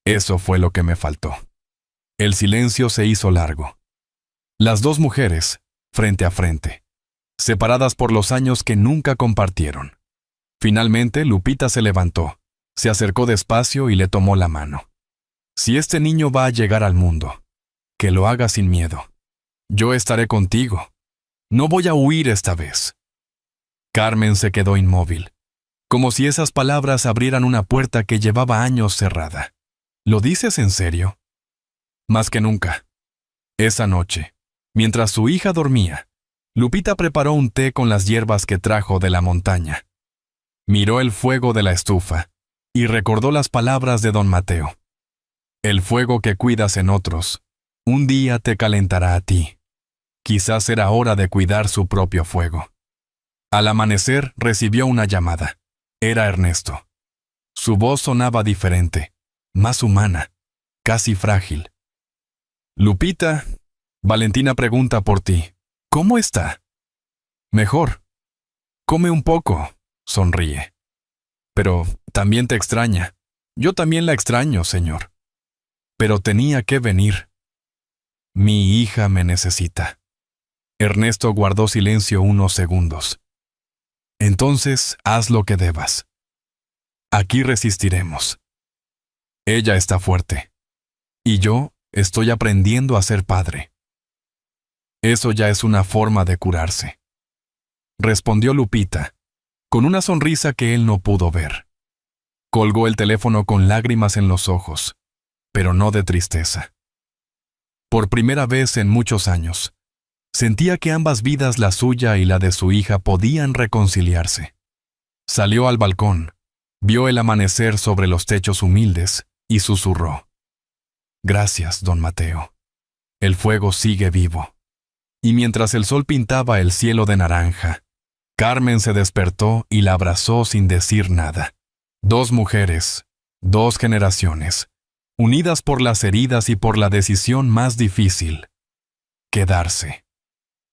Eso fue lo que me faltó. El silencio se hizo largo. Las dos mujeres, frente a frente, separadas por los años que nunca compartieron. Finalmente, Lupita se levantó, se acercó despacio y le tomó la mano. Si este niño va a llegar al mundo, que lo haga sin miedo. Yo estaré contigo. No voy a huir esta vez. Carmen se quedó inmóvil, como si esas palabras abrieran una puerta que llevaba años cerrada. ¿Lo dices en serio? Más que nunca. Esa noche, mientras su hija dormía, Lupita preparó un té con las hierbas que trajo de la montaña. Miró el fuego de la estufa y recordó las palabras de don Mateo. El fuego que cuidas en otros, un día te calentará a ti. Quizás era hora de cuidar su propio fuego. Al amanecer recibió una llamada. Era Ernesto. Su voz sonaba diferente, más humana, casi frágil. Lupita, Valentina pregunta por ti. ¿Cómo está? Mejor. Come un poco, sonríe. Pero también te extraña. Yo también la extraño, señor. Pero tenía que venir. Mi hija me necesita. Ernesto guardó silencio unos segundos. Entonces, haz lo que debas. Aquí resistiremos. Ella está fuerte. Y yo estoy aprendiendo a ser padre. Eso ya es una forma de curarse. Respondió Lupita, con una sonrisa que él no pudo ver. Colgó el teléfono con lágrimas en los ojos, pero no de tristeza. Por primera vez en muchos años, sentía que ambas vidas, la suya y la de su hija, podían reconciliarse. Salió al balcón, vio el amanecer sobre los techos humildes y susurró. Gracias, don Mateo. El fuego sigue vivo. Y mientras el sol pintaba el cielo de naranja, Carmen se despertó y la abrazó sin decir nada. 2 mujeres, 2 generaciones, unidas por las heridas y por la decisión más difícil: quedarse.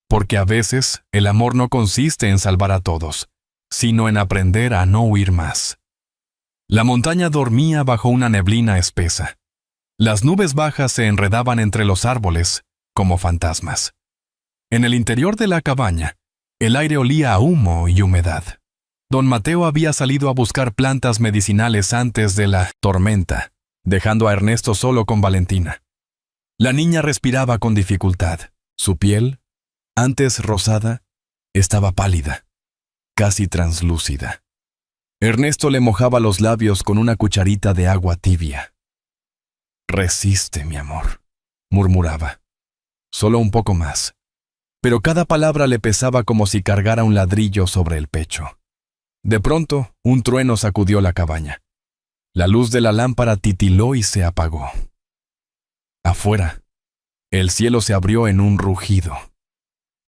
Porque a veces el amor no consiste en salvar a todos, sino en aprender a no huir más. La montaña dormía bajo una neblina espesa. Las nubes bajas se enredaban entre los árboles como fantasmas. En el interior de la cabaña, el aire olía a humo y humedad. Don Mateo había salido a buscar plantas medicinales antes de la tormenta, dejando a Ernesto solo con Valentina. La niña respiraba con dificultad. Su piel, antes rosada, estaba pálida, casi translúcida. Ernesto le mojaba los labios con una cucharita de agua tibia. Resiste, mi amor, murmuraba. Solo un poco más. Pero cada palabra le pesaba como si cargara un ladrillo sobre el pecho. De pronto, un trueno sacudió la cabaña. La luz de la lámpara titiló y se apagó. Afuera, el cielo se abrió en un rugido.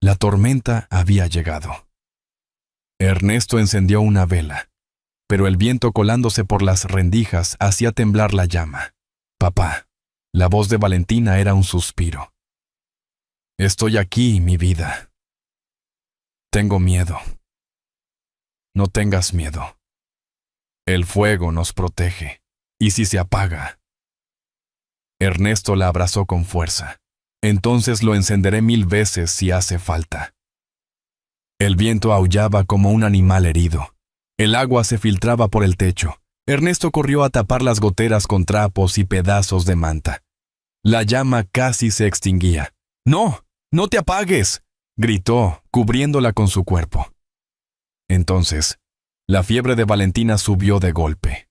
La tormenta había llegado. Ernesto encendió una vela, pero el viento colándose por las rendijas hacía temblar la llama. Papá, la voz de Valentina era un suspiro. Estoy aquí, mi vida. Tengo miedo. No tengas miedo. El fuego nos protege. ¿Y si se apaga? Ernesto la abrazó con fuerza. Entonces lo encenderé 1000 veces si hace falta. El viento aullaba como un animal herido. El agua se filtraba por el techo. Ernesto corrió a tapar las goteras con trapos y pedazos de manta. La llama casi se extinguía. ¡No! ¡No te apagues!, gritó, cubriéndola con su cuerpo. Entonces, la fiebre de Valentina subió de golpe.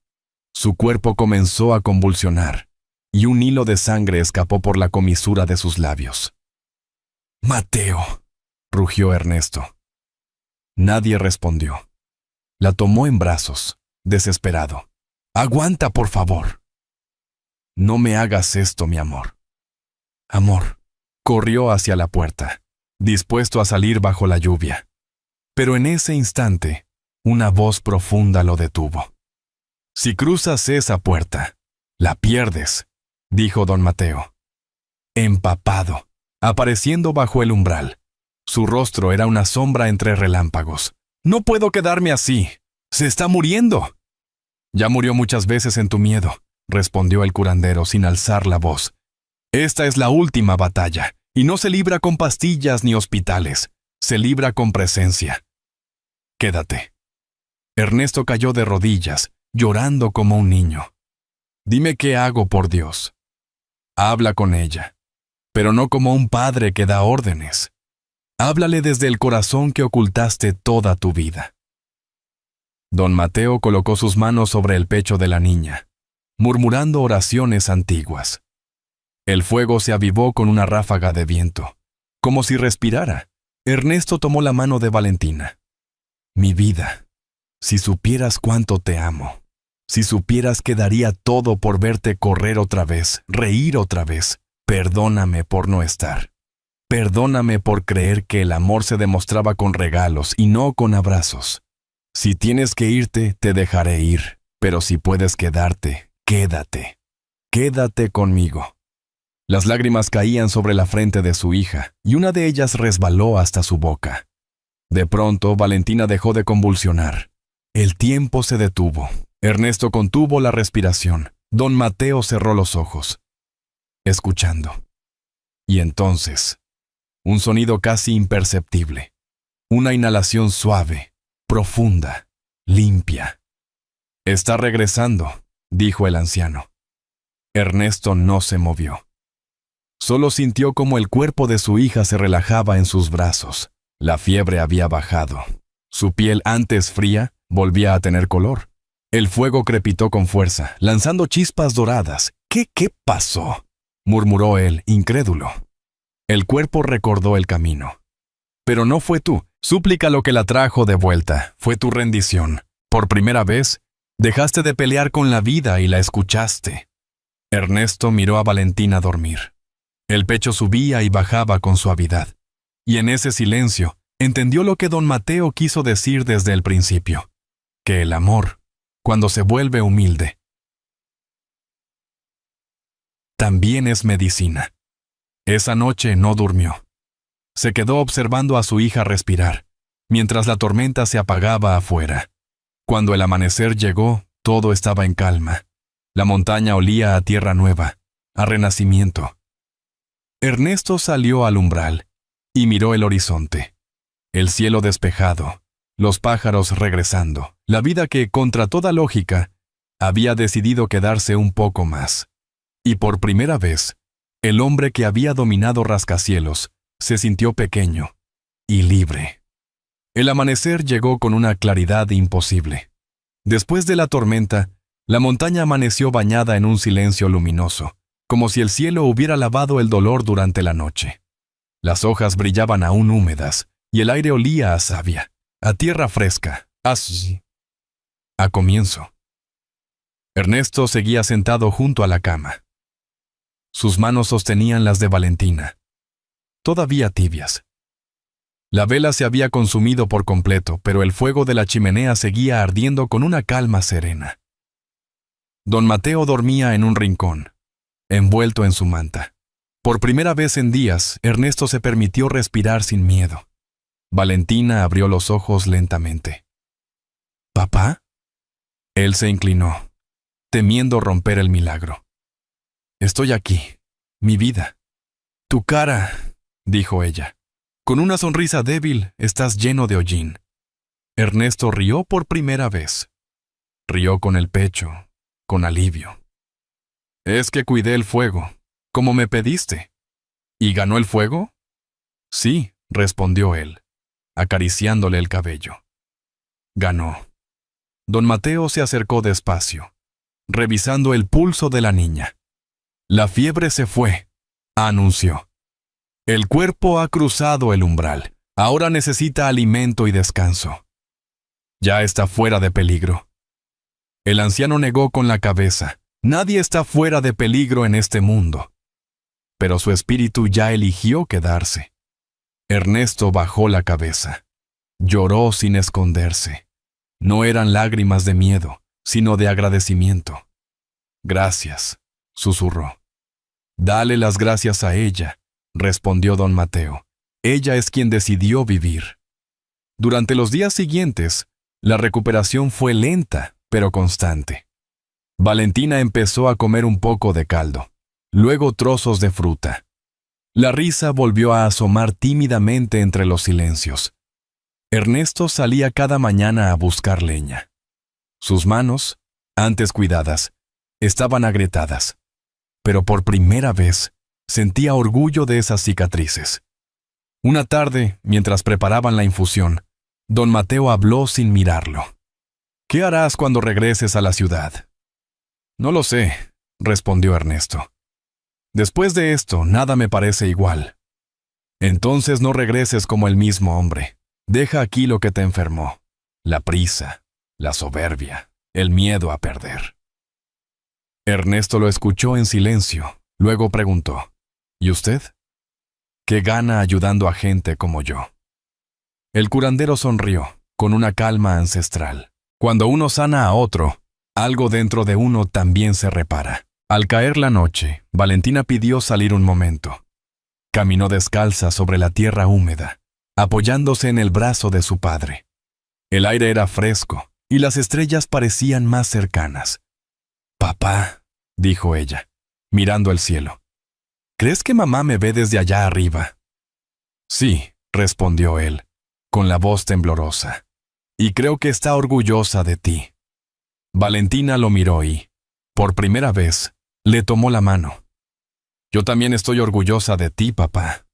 Su cuerpo comenzó a convulsionar, y un hilo de sangre escapó por la comisura de sus labios. «¡Mateo!», rugió Ernesto. Nadie respondió. La tomó en brazos, desesperado. «¡Aguanta, por favor!». «No me hagas esto, mi amor». «Amor». Corrió hacia la puerta, dispuesto a salir bajo la lluvia. Pero en ese instante, una voz profunda lo detuvo. «Si cruzas esa puerta, la pierdes», dijo don Mateo. Empapado, apareciendo bajo el umbral. Su rostro era una sombra entre relámpagos. «No puedo quedarme así. ¡Se está muriendo!». «Ya murió muchas veces en tu miedo», respondió el curandero sin alzar la voz. «Esta es la última batalla, y no se libra con pastillas ni hospitales. Se libra con presencia. Quédate». Ernesto cayó de rodillas, llorando como un niño. «Dime qué hago, por Dios». «Habla con ella, pero no como un padre que da órdenes. Háblale desde el corazón que ocultaste toda tu vida». Don Mateo colocó sus manos sobre el pecho de la niña, murmurando oraciones antiguas. El fuego se avivó con una ráfaga de viento. Como si respirara, Ernesto tomó la mano de Valentina. «Mi vida, si supieras cuánto te amo, si supieras que daría todo por verte correr otra vez, reír otra vez, perdóname por no estar. Perdóname por creer que el amor se demostraba con regalos y no con abrazos. Si tienes que irte, te dejaré ir, pero si puedes quedarte, quédate. Quédate conmigo». Las lágrimas caían sobre la frente de su hija, y una de ellas resbaló hasta su boca. De pronto, Valentina dejó de convulsionar. El tiempo se detuvo. Ernesto contuvo la respiración. Don Mateo cerró los ojos, escuchando. Y entonces, un sonido casi imperceptible. Una inhalación suave, profunda, limpia. «Está regresando», dijo el anciano. Ernesto no se movió. Solo sintió como el cuerpo de su hija se relajaba en sus brazos. La fiebre había bajado. Su piel, antes fría, volvía a tener color. El fuego crepitó con fuerza, lanzando chispas doradas. ¿Qué pasó?», murmuró él, incrédulo. El cuerpo recordó el camino. «Pero no fue tu súplica lo que la trajo de vuelta, fue tu rendición. Por primera vez, dejaste de pelear con la vida y la escuchaste». Ernesto miró a Valentina dormir. El pecho subía y bajaba con suavidad. Y en ese silencio, entendió lo que don Mateo quiso decir desde el principio. Que el amor, cuando se vuelve humilde, también es medicina. Esa noche no durmió. Se quedó observando a su hija respirar, mientras la tormenta se apagaba afuera. Cuando el amanecer llegó, todo estaba en calma. La montaña olía a tierra nueva, a renacimiento. Ernesto salió al umbral y miró el horizonte. El cielo despejado, los pájaros regresando, la vida que, contra toda lógica, había decidido quedarse un poco más. Y por primera vez, el hombre que había dominado rascacielos se sintió pequeño y libre. El amanecer llegó con una claridad imposible. Después de la tormenta, la montaña amaneció bañada en un silencio luminoso, como si el cielo hubiera lavado el dolor durante la noche. Las hojas brillaban aún húmedas, y el aire olía a savia, a tierra fresca, a comienzo. Ernesto seguía sentado junto a la cama. Sus manos sostenían las de Valentina, todavía tibias. La vela se había consumido por completo, pero el fuego de la chimenea seguía ardiendo con una calma serena. Don Mateo dormía en un rincón, envuelto en su manta. Por primera vez en días, Ernesto se permitió respirar sin miedo. Valentina abrió los ojos lentamente. ¿Papá? Él se inclinó, temiendo romper el milagro. Estoy aquí, mi vida. Tu cara, dijo ella. Con una sonrisa débil, estás lleno de hollín. Ernesto rió por primera vez. Rió con el pecho, con alivio. Es que cuidé el fuego, como me pediste. ¿Y ganó el fuego? Sí, respondió él, acariciándole el cabello. Ganó. Don Mateo se acercó despacio, revisando el pulso de la niña. La fiebre se fue, anunció. El cuerpo ha cruzado el umbral. Ahora necesita alimento y descanso. Ya está fuera de peligro. El anciano negó con la cabeza. Nadie está fuera de peligro en este mundo. Pero su espíritu ya eligió quedarse. Ernesto bajó la cabeza. Lloró sin esconderse. No eran lágrimas de miedo, sino de agradecimiento. Gracias, susurró. Dale las gracias a ella, respondió don Mateo. Ella es quien decidió vivir. Durante los días siguientes, la recuperación fue lenta, pero constante. Valentina empezó a comer un poco de caldo, luego trozos de fruta. La risa volvió a asomar tímidamente entre los silencios. Ernesto salía cada mañana a buscar leña. Sus manos, antes cuidadas, estaban agrietadas, pero por primera vez sentía orgullo de esas cicatrices. Una tarde, mientras preparaban la infusión, don Mateo habló sin mirarlo. ¿Qué harás cuando regreses a la ciudad? No lo sé, respondió Ernesto. Después de esto, nada me parece igual. Entonces no regreses como el mismo hombre. Deja aquí lo que te enfermó. La prisa, la soberbia, el miedo a perder. Ernesto lo escuchó en silencio, luego preguntó, ¿y usted? ¿Qué gana ayudando a gente como yo? El curandero sonrió, con una calma ancestral. Cuando uno sana a otro, algo dentro de uno también se repara. Al caer la noche, Valentina pidió salir un momento. Caminó descalza sobre la tierra húmeda, apoyándose en el brazo de su padre. El aire era fresco y las estrellas parecían más cercanas. «Papá», dijo ella, mirando el cielo, «¿crees que mamá me ve desde allá arriba?» «Sí», respondió él, con la voz temblorosa, «y creo que está orgullosa de ti». Valentina lo miró y, por primera vez, le tomó la mano. «Yo también estoy orgullosa de ti, papá».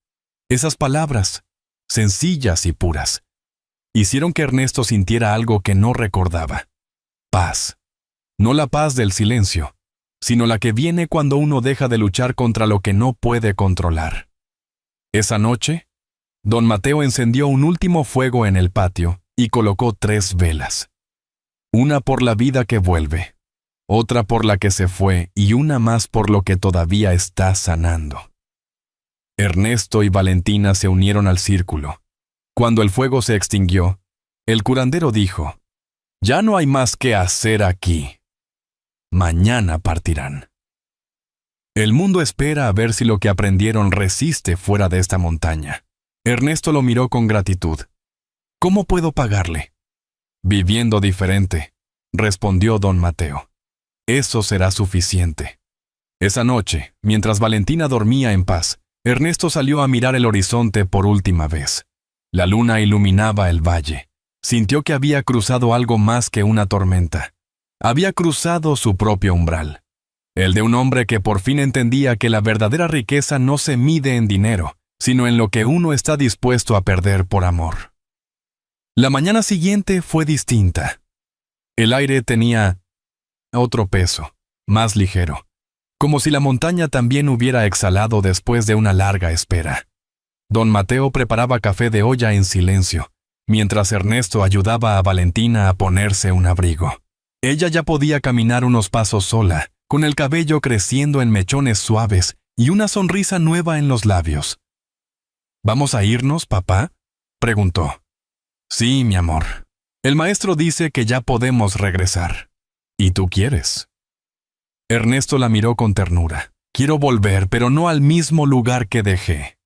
Esas palabras, sencillas y puras, hicieron que Ernesto sintiera algo que no recordaba. Paz. No la paz del silencio, sino la que viene cuando uno deja de luchar contra lo que no puede controlar. Esa noche, don Mateo encendió un último fuego en el patio y colocó 3 velas. Una por la vida que vuelve, otra por la que se fue y una más por lo que todavía está sanando. Ernesto y Valentina se unieron al círculo. Cuando el fuego se extinguió, el curandero dijo, «Ya no hay más que hacer aquí. Mañana partirán». El mundo espera a ver si lo que aprendieron resiste fuera de esta montaña. Ernesto lo miró con gratitud. «¿Cómo puedo pagarle?» «Viviendo diferente», respondió don Mateo. «Eso será suficiente». Esa noche, mientras Valentina dormía en paz, Ernesto salió a mirar el horizonte por última vez. La luna iluminaba el valle. Sintió que había cruzado algo más que una tormenta. Había cruzado su propio umbral. El de un hombre que por fin entendía que la verdadera riqueza no se mide en dinero, sino en lo que uno está dispuesto a perder por amor. La mañana siguiente fue distinta. El aire tenía otro peso, más ligero, como si la montaña también hubiera exhalado después de una larga espera. Don Mateo preparaba café de olla en silencio, mientras Ernesto ayudaba a Valentina a ponerse un abrigo. Ella ya podía caminar unos pasos sola, con el cabello creciendo en mechones suaves y una sonrisa nueva en los labios. «¿Vamos a irnos, papá?», preguntó. «Sí, mi amor. El maestro dice que ya podemos regresar. ¿Y tú quieres?» Ernesto la miró con ternura. «Quiero volver, pero no al mismo lugar que dejé».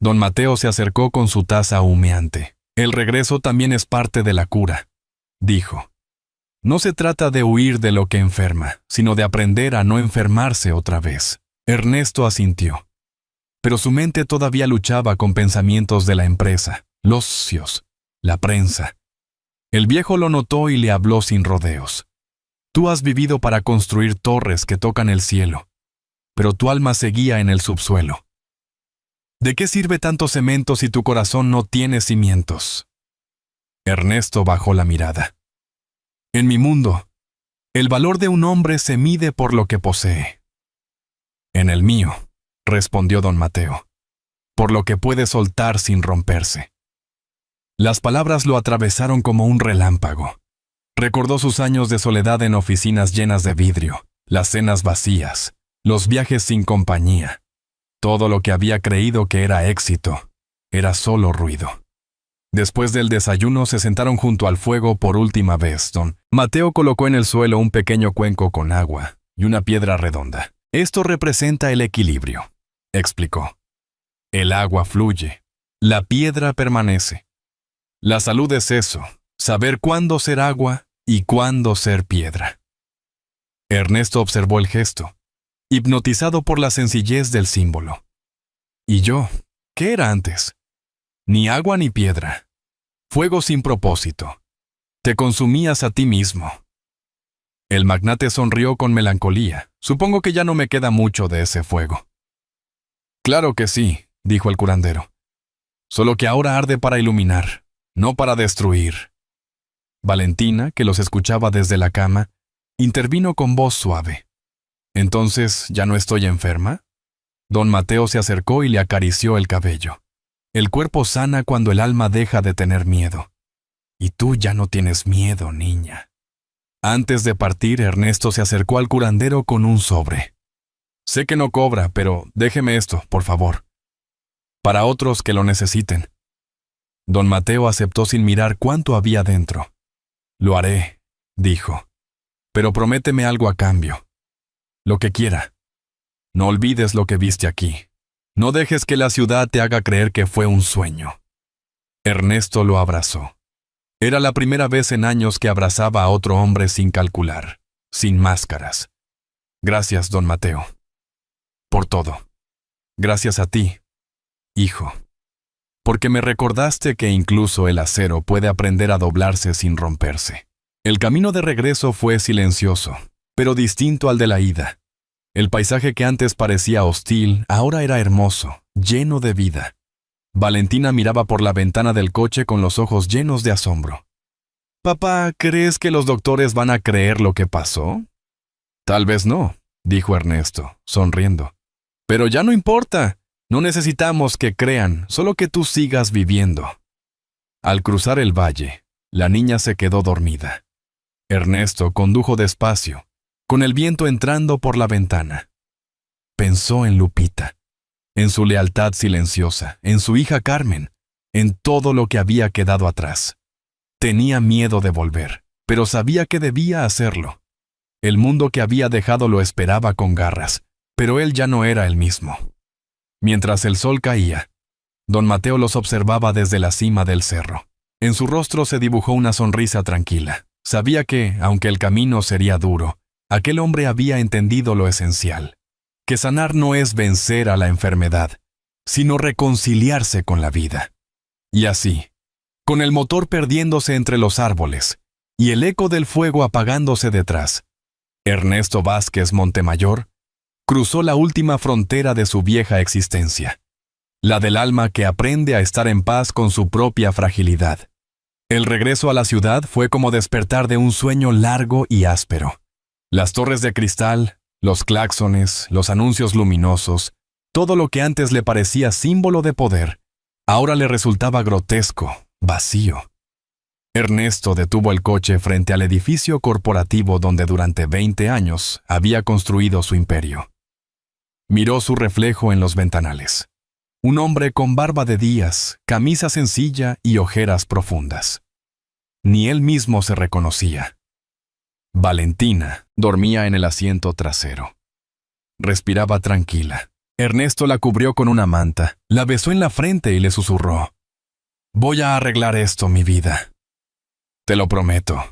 Don Mateo se acercó con su taza humeante. El regreso también es parte de la cura, dijo. No se trata de huir de lo que enferma, sino de aprender a no enfermarse otra vez. Ernesto asintió. Pero su mente todavía luchaba con pensamientos de la empresa, los socios, la prensa. El viejo lo notó y le habló sin rodeos. Tú has vivido para construir torres que tocan el cielo, pero tu alma seguía en el subsuelo. ¿De qué sirve tanto cemento si tu corazón no tiene cimientos? Ernesto bajó la mirada. En mi mundo, el valor de un hombre se mide por lo que posee. En el mío, respondió don Mateo, por lo que puede soltar sin romperse. Las palabras lo atravesaron como un relámpago. Recordó sus años de soledad en oficinas llenas de vidrio, las cenas vacías, los viajes sin compañía. Todo lo que había creído que era éxito, era solo ruido. Después del desayuno se sentaron junto al fuego por última vez. Don Mateo colocó en el suelo un pequeño cuenco con agua y una piedra redonda. Esto representa el equilibrio, explicó. El agua fluye, la piedra permanece. La salud es eso, saber cuándo ser agua y cuándo ser piedra. Ernesto observó el gesto, hipnotizado por la sencillez del símbolo. ¿Y yo? ¿Qué era antes? Ni agua ni piedra. Fuego sin propósito. Te consumías a ti mismo. El magnate sonrió con melancolía. Supongo que ya no me queda mucho de ese fuego. Claro que sí, dijo el curandero. Solo que ahora arde para iluminar, no para destruir. Valentina, que los escuchaba desde la cama, intervino con voz suave. ¿Entonces ya no estoy enferma? Don Mateo se acercó y le acarició el cabello. El cuerpo sana cuando el alma deja de tener miedo. Y tú ya no tienes miedo, niña. Antes de partir, Ernesto se acercó al curandero con un sobre. Sé que no cobra, pero déjeme esto, por favor. Para otros que lo necesiten. Don Mateo aceptó sin mirar cuánto había dentro. Lo haré, dijo. Pero prométeme algo a cambio. Lo que quiera. No olvides lo que viste aquí. No dejes que la ciudad te haga creer que fue un sueño. Ernesto lo abrazó. Era la primera vez en años que abrazaba a otro hombre sin calcular, sin máscaras. Gracias, don Mateo. Por todo. Gracias a ti, hijo. Porque me recordaste que incluso el acero puede aprender a doblarse sin romperse. El camino de regreso fue silencioso, pero distinto al de la ida. El paisaje que antes parecía hostil, ahora era hermoso, lleno de vida. Valentina miraba por la ventana del coche con los ojos llenos de asombro. «Papá, ¿crees que los doctores van a creer lo que pasó?» «Tal vez no», dijo Ernesto, sonriendo. «Pero ya no importa. No necesitamos que crean, solo que tú sigas viviendo». Al cruzar el valle, la niña se quedó dormida. Ernesto condujo despacio, con el viento entrando por la ventana. Pensó en Lupita, en su lealtad silenciosa, en su hija Carmen, en todo lo que había quedado atrás. Tenía miedo de volver, pero sabía que debía hacerlo. El mundo que había dejado lo esperaba con garras, pero él ya no era el mismo. Mientras el sol caía, don Mateo los observaba desde la cima del cerro. En su rostro se dibujó una sonrisa tranquila. Sabía que, aunque el camino sería duro, aquel hombre había entendido lo esencial, que sanar no es vencer a la enfermedad, sino reconciliarse con la vida. Y así, con el motor perdiéndose entre los árboles y el eco del fuego apagándose detrás, Ernesto Vázquez Montemayor cruzó la última frontera de su vieja existencia, la del alma que aprende a estar en paz con su propia fragilidad. El regreso a la ciudad fue como despertar de un sueño largo y áspero. Las torres de cristal, los claxones, los anuncios luminosos, todo lo que antes le parecía símbolo de poder, ahora le resultaba grotesco, vacío. Ernesto detuvo el coche frente al edificio corporativo donde durante 20 años había construido su imperio. Miró su reflejo en los ventanales. Un hombre con barba de días, camisa sencilla y ojeras profundas. Ni él mismo se reconocía. Valentina dormía en el asiento trasero. Respiraba tranquila, Ernesto la cubrió con una manta, la besó en la frente y le susurró: «Voy a arreglar esto, mi vida. Te lo prometo.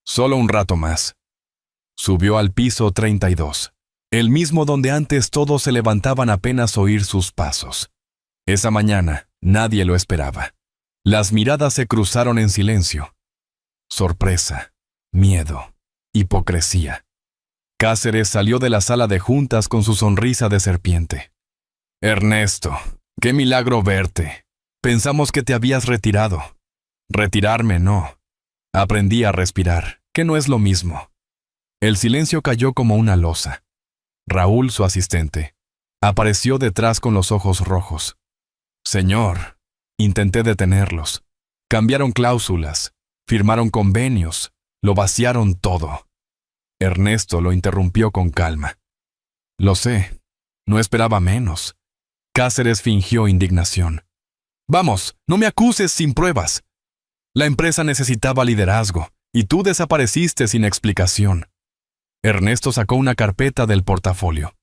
Solo un rato más». Subió al piso 32, el mismo donde antes todos se levantaban apenas oír sus pasos. Esa mañana nadie lo esperaba. Las miradas se cruzaron en silencio. Sorpresa, miedo, hipocresía. Cáceres salió de la sala de juntas con su sonrisa de serpiente. «Ernesto, qué milagro verte. Pensamos que te habías retirado». «Retirarme no. Aprendí a respirar, que no es lo mismo». El silencio cayó como una losa. Raúl, su asistente, apareció detrás con los ojos rojos. «Señor», intenté detenerlos. «Cambiaron cláusulas, firmaron convenios, lo vaciaron todo». Ernesto lo interrumpió con calma. «Lo sé, no esperaba menos». Cáceres fingió indignación. «Vamos, no me acuses sin pruebas. La empresa necesitaba liderazgo, y tú desapareciste sin explicación». Ernesto sacó una carpeta del portafolio.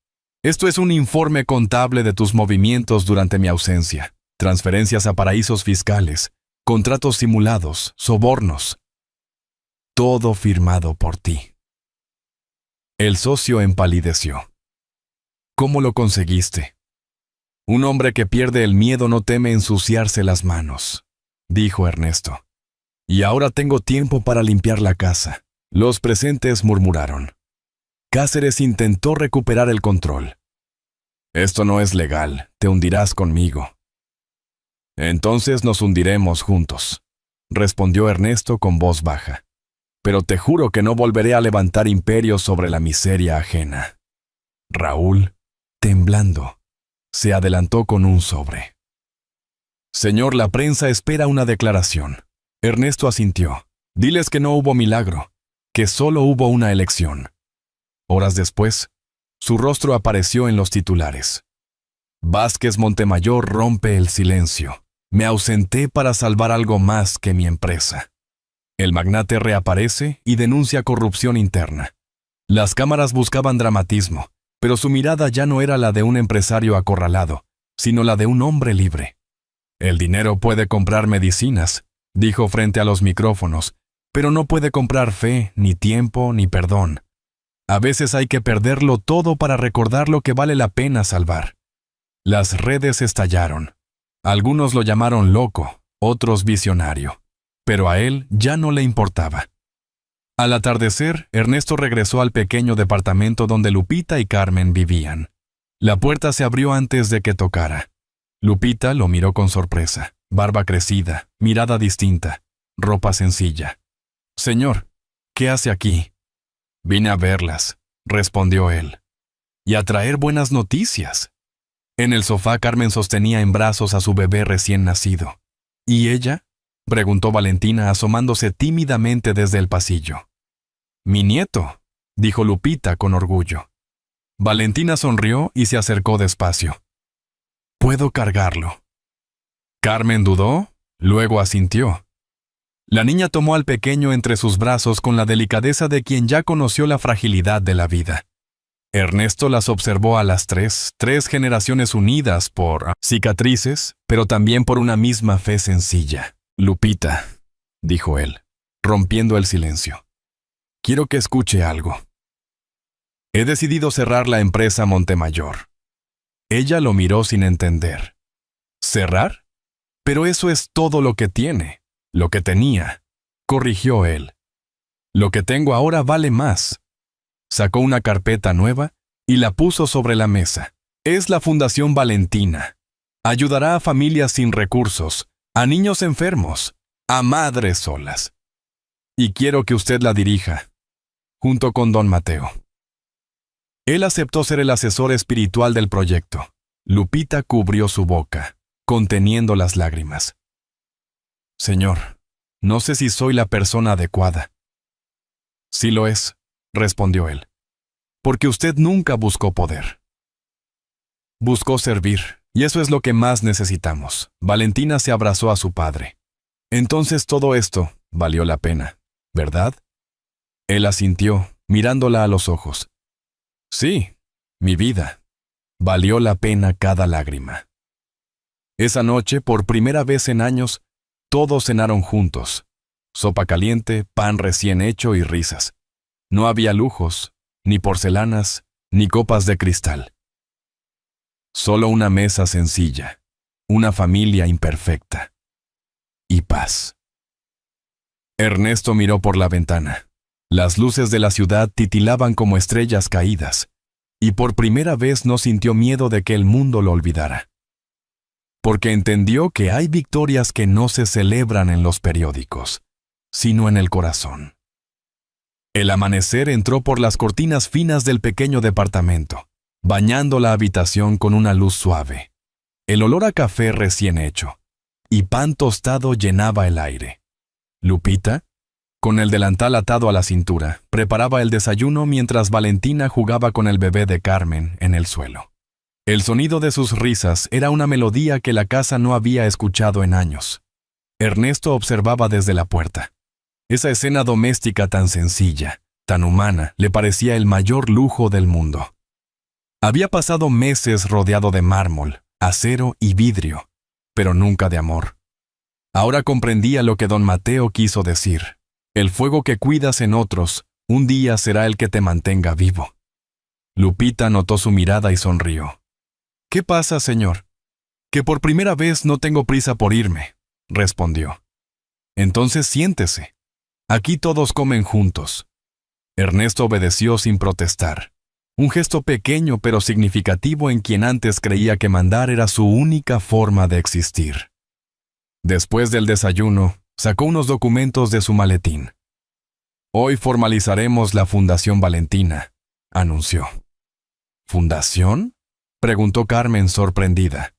«Esto es un informe contable de tus movimientos durante mi ausencia. Transferencias a paraísos fiscales, contratos simulados, sobornos. Todo firmado por ti». El socio empalideció. «¿Cómo lo conseguiste?» «Un hombre que pierde el miedo no teme ensuciarse las manos», dijo Ernesto. «Y ahora tengo tiempo para limpiar la casa». Los presentes murmuraron. Cáceres intentó recuperar el control. «Esto no es legal, te hundirás conmigo». «Entonces nos hundiremos juntos», respondió Ernesto con voz baja. «Pero te juro que no volveré a levantar imperios sobre la miseria ajena». Raúl, temblando, se adelantó con un sobre. «Señor, la prensa espera una declaración». Ernesto asintió. «Diles que no hubo milagro, que solo hubo una elección». Horas después, su rostro apareció en los titulares. «Vázquez Montemayor rompe el silencio. Me ausenté para salvar algo más que mi empresa». El magnate reaparece y denuncia corrupción interna. Las cámaras buscaban dramatismo, pero su mirada ya no era la de un empresario acorralado, sino la de un hombre libre. «El dinero puede comprar medicinas», dijo frente a los micrófonos, «pero no puede comprar fe, ni tiempo, ni perdón. A veces hay que perderlo todo para recordar lo que vale la pena salvar». Las redes estallaron. Algunos lo llamaron loco, otros visionario, pero a él ya no le importaba. Al atardecer, Ernesto regresó al pequeño departamento donde Lupita y Carmen vivían. La puerta se abrió antes de que tocara. Lupita lo miró con sorpresa, barba crecida, mirada distinta, ropa sencilla. «Señor, ¿qué hace aquí?» «Vine a verlas», respondió él, «y a traer buenas noticias». En el sofá Carmen sostenía en brazos a su bebé recién nacido. «¿Y ella?», preguntó Valentina asomándose tímidamente desde el pasillo. «Mi nieto», dijo Lupita con orgullo. Valentina sonrió y se acercó despacio. «Puedo cargarlo». Carmen dudó, luego asintió. La niña tomó al pequeño entre sus brazos con la delicadeza de quien ya conoció la fragilidad de la vida. Ernesto las observó a las tres generaciones unidas por cicatrices, pero también por una misma fe sencilla. «Lupita», dijo él, rompiendo el silencio, «quiero que escuche algo. He decidido cerrar la empresa Montemayor». Ella lo miró sin entender. «¿Cerrar? Pero eso es todo lo que tiene». «Lo que tenía», corrigió él. «Lo que tengo ahora vale más». Sacó una carpeta nueva y la puso sobre la mesa. «Es la Fundación Valentina. Ayudará a familias sin recursos, a niños enfermos, a madres solas. Y quiero que usted la dirija, junto con don Mateo». Él aceptó ser el asesor espiritual del proyecto. Lupita cubrió su boca, conteniendo las lágrimas. «Señor, no sé si soy la persona adecuada». «Sí lo es», respondió él, «porque usted nunca buscó poder. Buscó servir, y eso es lo que más necesitamos». Valentina se abrazó a su padre. «Entonces todo esto valió la pena, ¿verdad?». Él asintió, mirándola a los ojos. «Sí, mi vida. Valió la pena cada lágrima. Esa noche, por primera vez en años, todos cenaron juntos. Sopa caliente, pan recién hecho y risas. No había lujos, ni porcelanas, ni copas de cristal. Solo una mesa sencilla, una familia imperfecta. Y paz. Ernesto miró por la ventana. Las luces de la ciudad titilaban como estrellas caídas, y por primera vez no sintió miedo de que el mundo lo olvidara. Porque entendió que hay victorias que no se celebran en los periódicos, sino en el corazón. El amanecer entró por las cortinas finas del pequeño departamento, bañando la habitación con una luz suave. El olor a café recién hecho y pan tostado llenaba el aire. Lupita, con el delantal atado a la cintura, preparaba el desayuno mientras Valentina jugaba con el bebé de Carmen en el suelo. El sonido de sus risas era una melodía que la casa no había escuchado en años. Ernesto observaba desde la puerta. Esa escena doméstica tan sencilla, tan humana, le parecía el mayor lujo del mundo. Había pasado meses rodeado de mármol, acero y vidrio, pero nunca de amor. Ahora comprendía lo que don Mateo quiso decir. El fuego que cuidas en otros, un día será el que te mantenga vivo. Lupita notó su mirada y sonrió. «¿Qué pasa, señor?» «Que por primera vez no tengo prisa por irme», respondió. «Entonces siéntese. Aquí todos comen juntos». Ernesto obedeció sin protestar. Un gesto pequeño pero significativo en quien antes creía que mandar era su única forma de existir. Después del desayuno, sacó unos documentos de su maletín. «Hoy formalizaremos la Fundación Valentina», anunció. «¿Fundación?», preguntó Carmen sorprendida.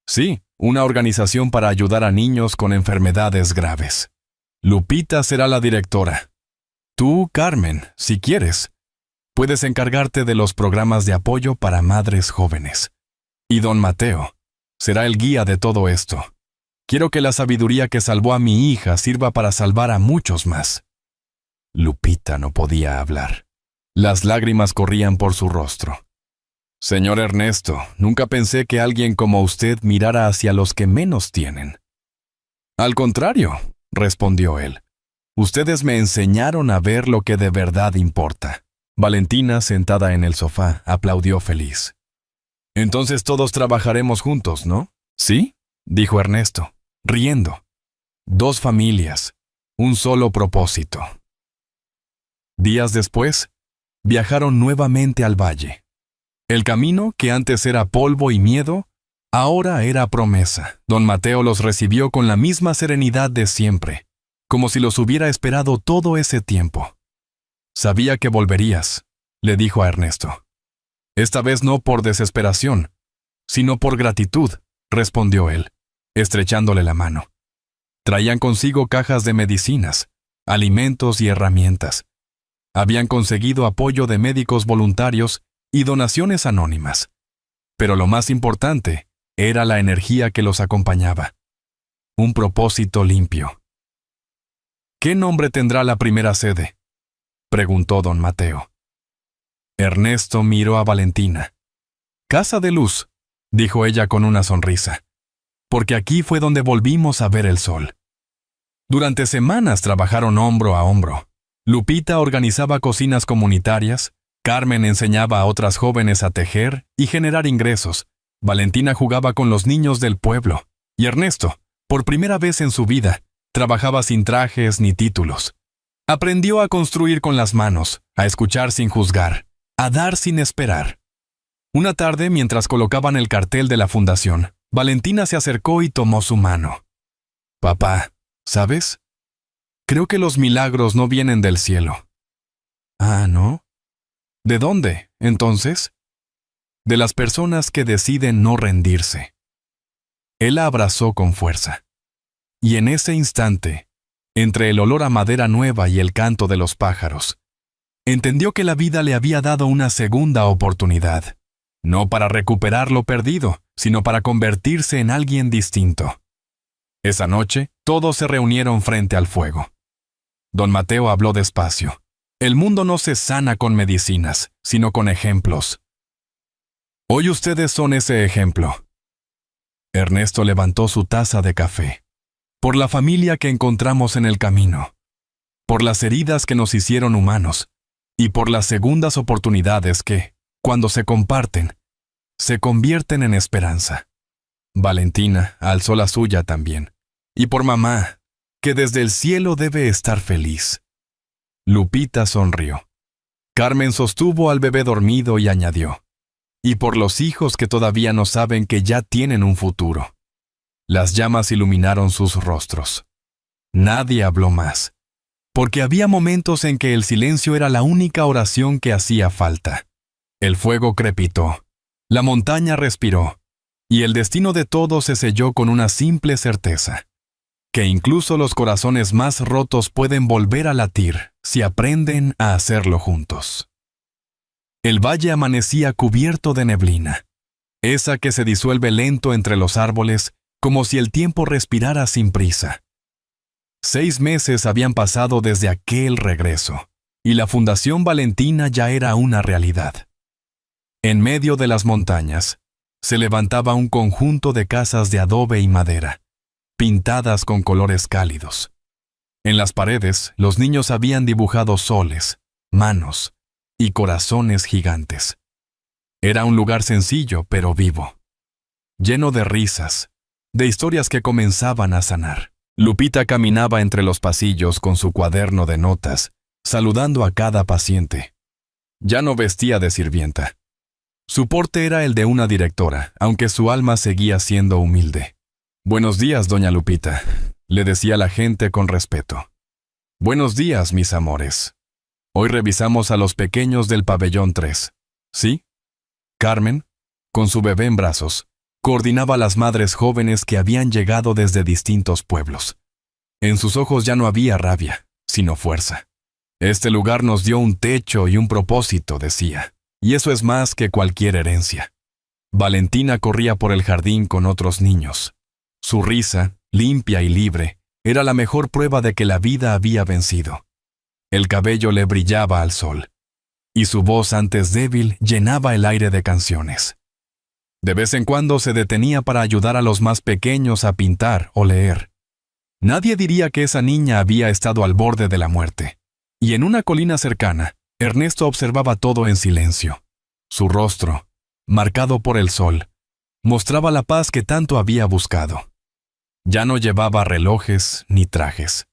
«Sí, una organización para ayudar a niños con enfermedades graves. Lupita será la directora. Tú, Carmen, si quieres, puedes encargarte de los programas de apoyo para madres jóvenes. Y don Mateo será el guía de todo esto. Quiero que la sabiduría que salvó a mi hija sirva para salvar a muchos más». Lupita no podía hablar. Las lágrimas corrían por su rostro. «Señor Ernesto, nunca pensé que alguien como usted mirara hacia los que menos tienen». «Al contrario», respondió él. «Ustedes me enseñaron a ver lo que de verdad importa». Valentina, sentada en el sofá, aplaudió feliz. «Entonces todos trabajaremos juntos, ¿no?» «Sí», dijo Ernesto, riendo. «Dos familias, un solo propósito». Días después, viajaron nuevamente al valle. El camino, que antes era polvo y miedo, ahora era promesa. Don Mateo los recibió con la misma serenidad de siempre, como si los hubiera esperado todo ese tiempo. «Sabía que volverías», le dijo a Ernesto. «Esta vez no por desesperación, sino por gratitud», respondió él, estrechándole la mano. Traían consigo cajas de medicinas, alimentos y herramientas. Habían conseguido apoyo de médicos voluntarios y donaciones anónimas. Pero lo más importante era la energía que los acompañaba. Un propósito limpio. «¿Qué nombre tendrá la primera sede?», preguntó don Mateo. Ernesto miró a Valentina. «Casa de Luz», dijo ella con una sonrisa, «porque aquí fue donde volvimos a ver el sol». Durante semanas trabajaron hombro a hombro. Lupita organizaba cocinas comunitarias, Carmen enseñaba a otras jóvenes a tejer y generar ingresos, Valentina jugaba con los niños del pueblo, y Ernesto, por primera vez en su vida, trabajaba sin trajes ni títulos. Aprendió a construir con las manos, a escuchar sin juzgar, a dar sin esperar. Una tarde, mientras colocaban el cartel de la fundación, Valentina se acercó y tomó su mano. «Papá, ¿sabes? Creo que los milagros no vienen del cielo». «Ah, ¿no? ¿De dónde, entonces?» «De las personas que deciden no rendirse». Él la abrazó con fuerza. Y en ese instante, entre el olor a madera nueva y el canto de los pájaros, entendió que la vida le había dado una segunda oportunidad, no para recuperar lo perdido, sino para convertirse en alguien distinto. Esa noche, todos se reunieron frente al fuego. Don Mateo habló despacio. «El mundo no se sana con medicinas, sino con ejemplos». Hoy ustedes son ese ejemplo. Ernesto levantó su taza de café. Por la familia que encontramos en el camino, por las heridas que nos hicieron humanos, y por las segundas oportunidades que, cuando se comparten, se convierten en esperanza. Valentina alzó la suya también. Y por mamá, que desde el cielo debe estar feliz. Lupita sonrió. Carmen sostuvo al bebé dormido y añadió: y por los hijos que todavía no saben que ya tienen un futuro. Las llamas iluminaron sus rostros. Nadie habló más, porque había momentos en que el silencio era la única oración que hacía falta. El fuego crepitó, la montaña respiró, y el destino de todos se selló con una simple certeza: que incluso los corazones más rotos pueden volver a latir si aprenden a hacerlo juntos. El valle amanecía cubierto de neblina, esa que se disuelve lento entre los árboles, como si el tiempo respirara sin prisa. 6 meses habían pasado desde aquel regreso, y la Fundación Valentina ya era una realidad. En medio de las montañas, se levantaba un conjunto de casas de adobe y madera, pintadas con colores cálidos. En las paredes, los niños habían dibujado soles, manos y corazones gigantes. Era un lugar sencillo, pero vivo, lleno de risas, de historias que comenzaban a sanar. Lupita caminaba entre los pasillos con su cuaderno de notas, saludando a cada paciente. Ya no vestía de sirvienta. Su porte era el de una directora, aunque su alma seguía siendo humilde. «Buenos días, doña Lupita», le decía la gente con respeto. «Buenos días, mis amores. Hoy revisamos a los pequeños del pabellón 3. ¿Sí?» Carmen, con su bebé en brazos, coordinaba a las madres jóvenes que habían llegado desde distintos pueblos. En sus ojos ya no había rabia, sino fuerza. «Este lugar nos dio un techo y un propósito», decía, «y eso es más que cualquier herencia». Valentina corría por el jardín con otros niños. Su risa, limpia y libre, era la mejor prueba de que la vida había vencido. El cabello le brillaba al sol, y su voz antes débil llenaba el aire de canciones. De vez en cuando se detenía para ayudar a los más pequeños a pintar o leer. Nadie diría que esa niña había estado al borde de la muerte. Y en una colina cercana, Ernesto observaba todo en silencio. Su rostro, marcado por el sol, mostraba la paz que tanto había buscado. Ya no llevaba relojes ni trajes.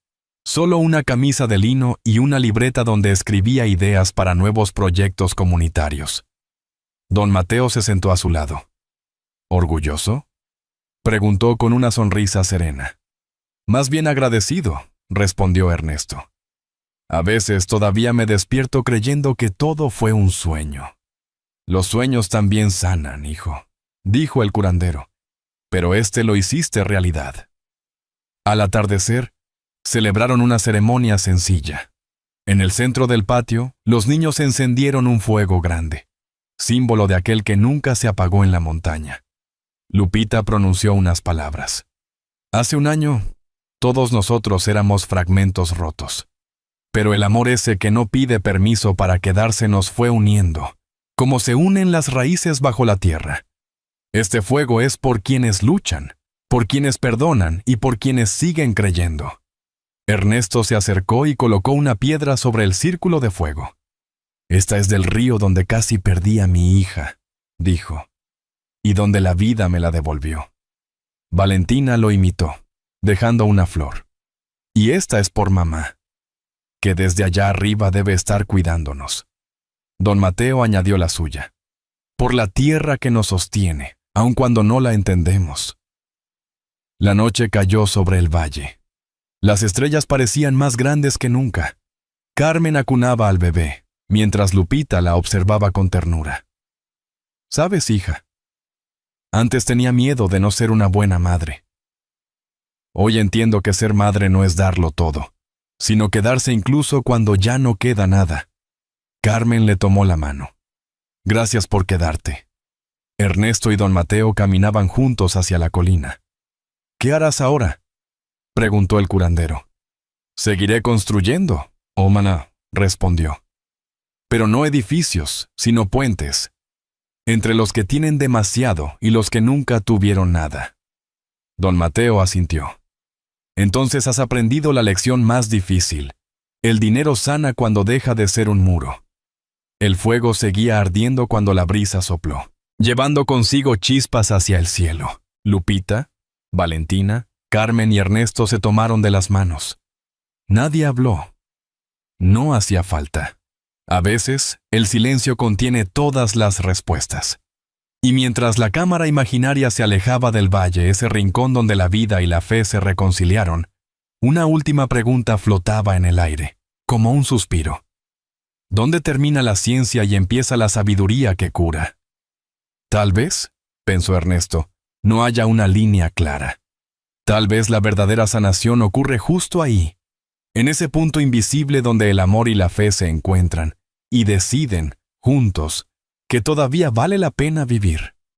Solo una camisa de lino y una libreta donde escribía ideas para nuevos proyectos comunitarios. Don Mateo se sentó a su lado. ¿Orgulloso?, preguntó con una sonrisa serena. Más bien agradecido, respondió Ernesto. A veces todavía me despierto creyendo que todo fue un sueño. Los sueños también sanan, hijo, dijo el curandero, pero este lo hiciste realidad. Al atardecer, celebraron una ceremonia sencilla. En el centro del patio, los niños encendieron un fuego grande, símbolo de aquel que nunca se apagó en la montaña. Lupita pronunció unas palabras. Hace un año, todos nosotros éramos fragmentos rotos. Pero el amor ese que no pide permiso para quedarse nos fue uniendo, como se unen las raíces bajo la tierra. Este fuego es por quienes luchan, por quienes perdonan y por quienes siguen creyendo. Ernesto se acercó y colocó una piedra sobre el círculo de fuego. Esta es del río donde casi perdí a mi hija, dijo, y donde la vida me la devolvió. Valentina lo imitó, dejando una flor. Y esta es por mamá, que desde allá arriba debe estar cuidándonos. Don Mateo añadió la suya. Por la tierra que nos sostiene, aun cuando no la entendemos. La noche cayó sobre el valle. Las estrellas parecían más grandes que nunca. Carmen acunaba al bebé, mientras Lupita la observaba con ternura. ¿Sabes, hija? Antes tenía miedo de no ser una buena madre. Hoy entiendo que ser madre no es darlo todo, sino quedarse incluso cuando ya no queda nada. Carmen le tomó la mano. Gracias por quedarte. Ernesto y don Mateo caminaban juntos hacia la colina. ¿Qué harás ahora?, preguntó el curandero. Seguiré construyendo, Omana, respondió. Pero no edificios, sino puentes. entre los que tienen demasiado y los que nunca tuvieron nada. Don Mateo asintió. Entonces has aprendido la lección más difícil. El dinero sana cuando deja de ser un muro. El fuego seguía ardiendo cuando la brisa sopló, llevando consigo chispas hacia el cielo. Lupita, Valentina, Carmen y Ernesto se tomaron de las manos. Nadie habló. No hacía falta. A veces, el silencio contiene todas las respuestas. Y mientras la cámara imaginaria se alejaba del valle, ese rincón donde la vida y la fe se reconciliaron, una última pregunta flotaba en el aire, como un suspiro. ¿Dónde termina la ciencia y empieza la sabiduría que cura? Tal vez, pensó Ernesto, no haya una línea clara. Tal vez la verdadera sanación ocurre justo ahí, en ese punto invisible donde el amor y la fe se encuentran y deciden, juntos, que todavía vale la pena vivir.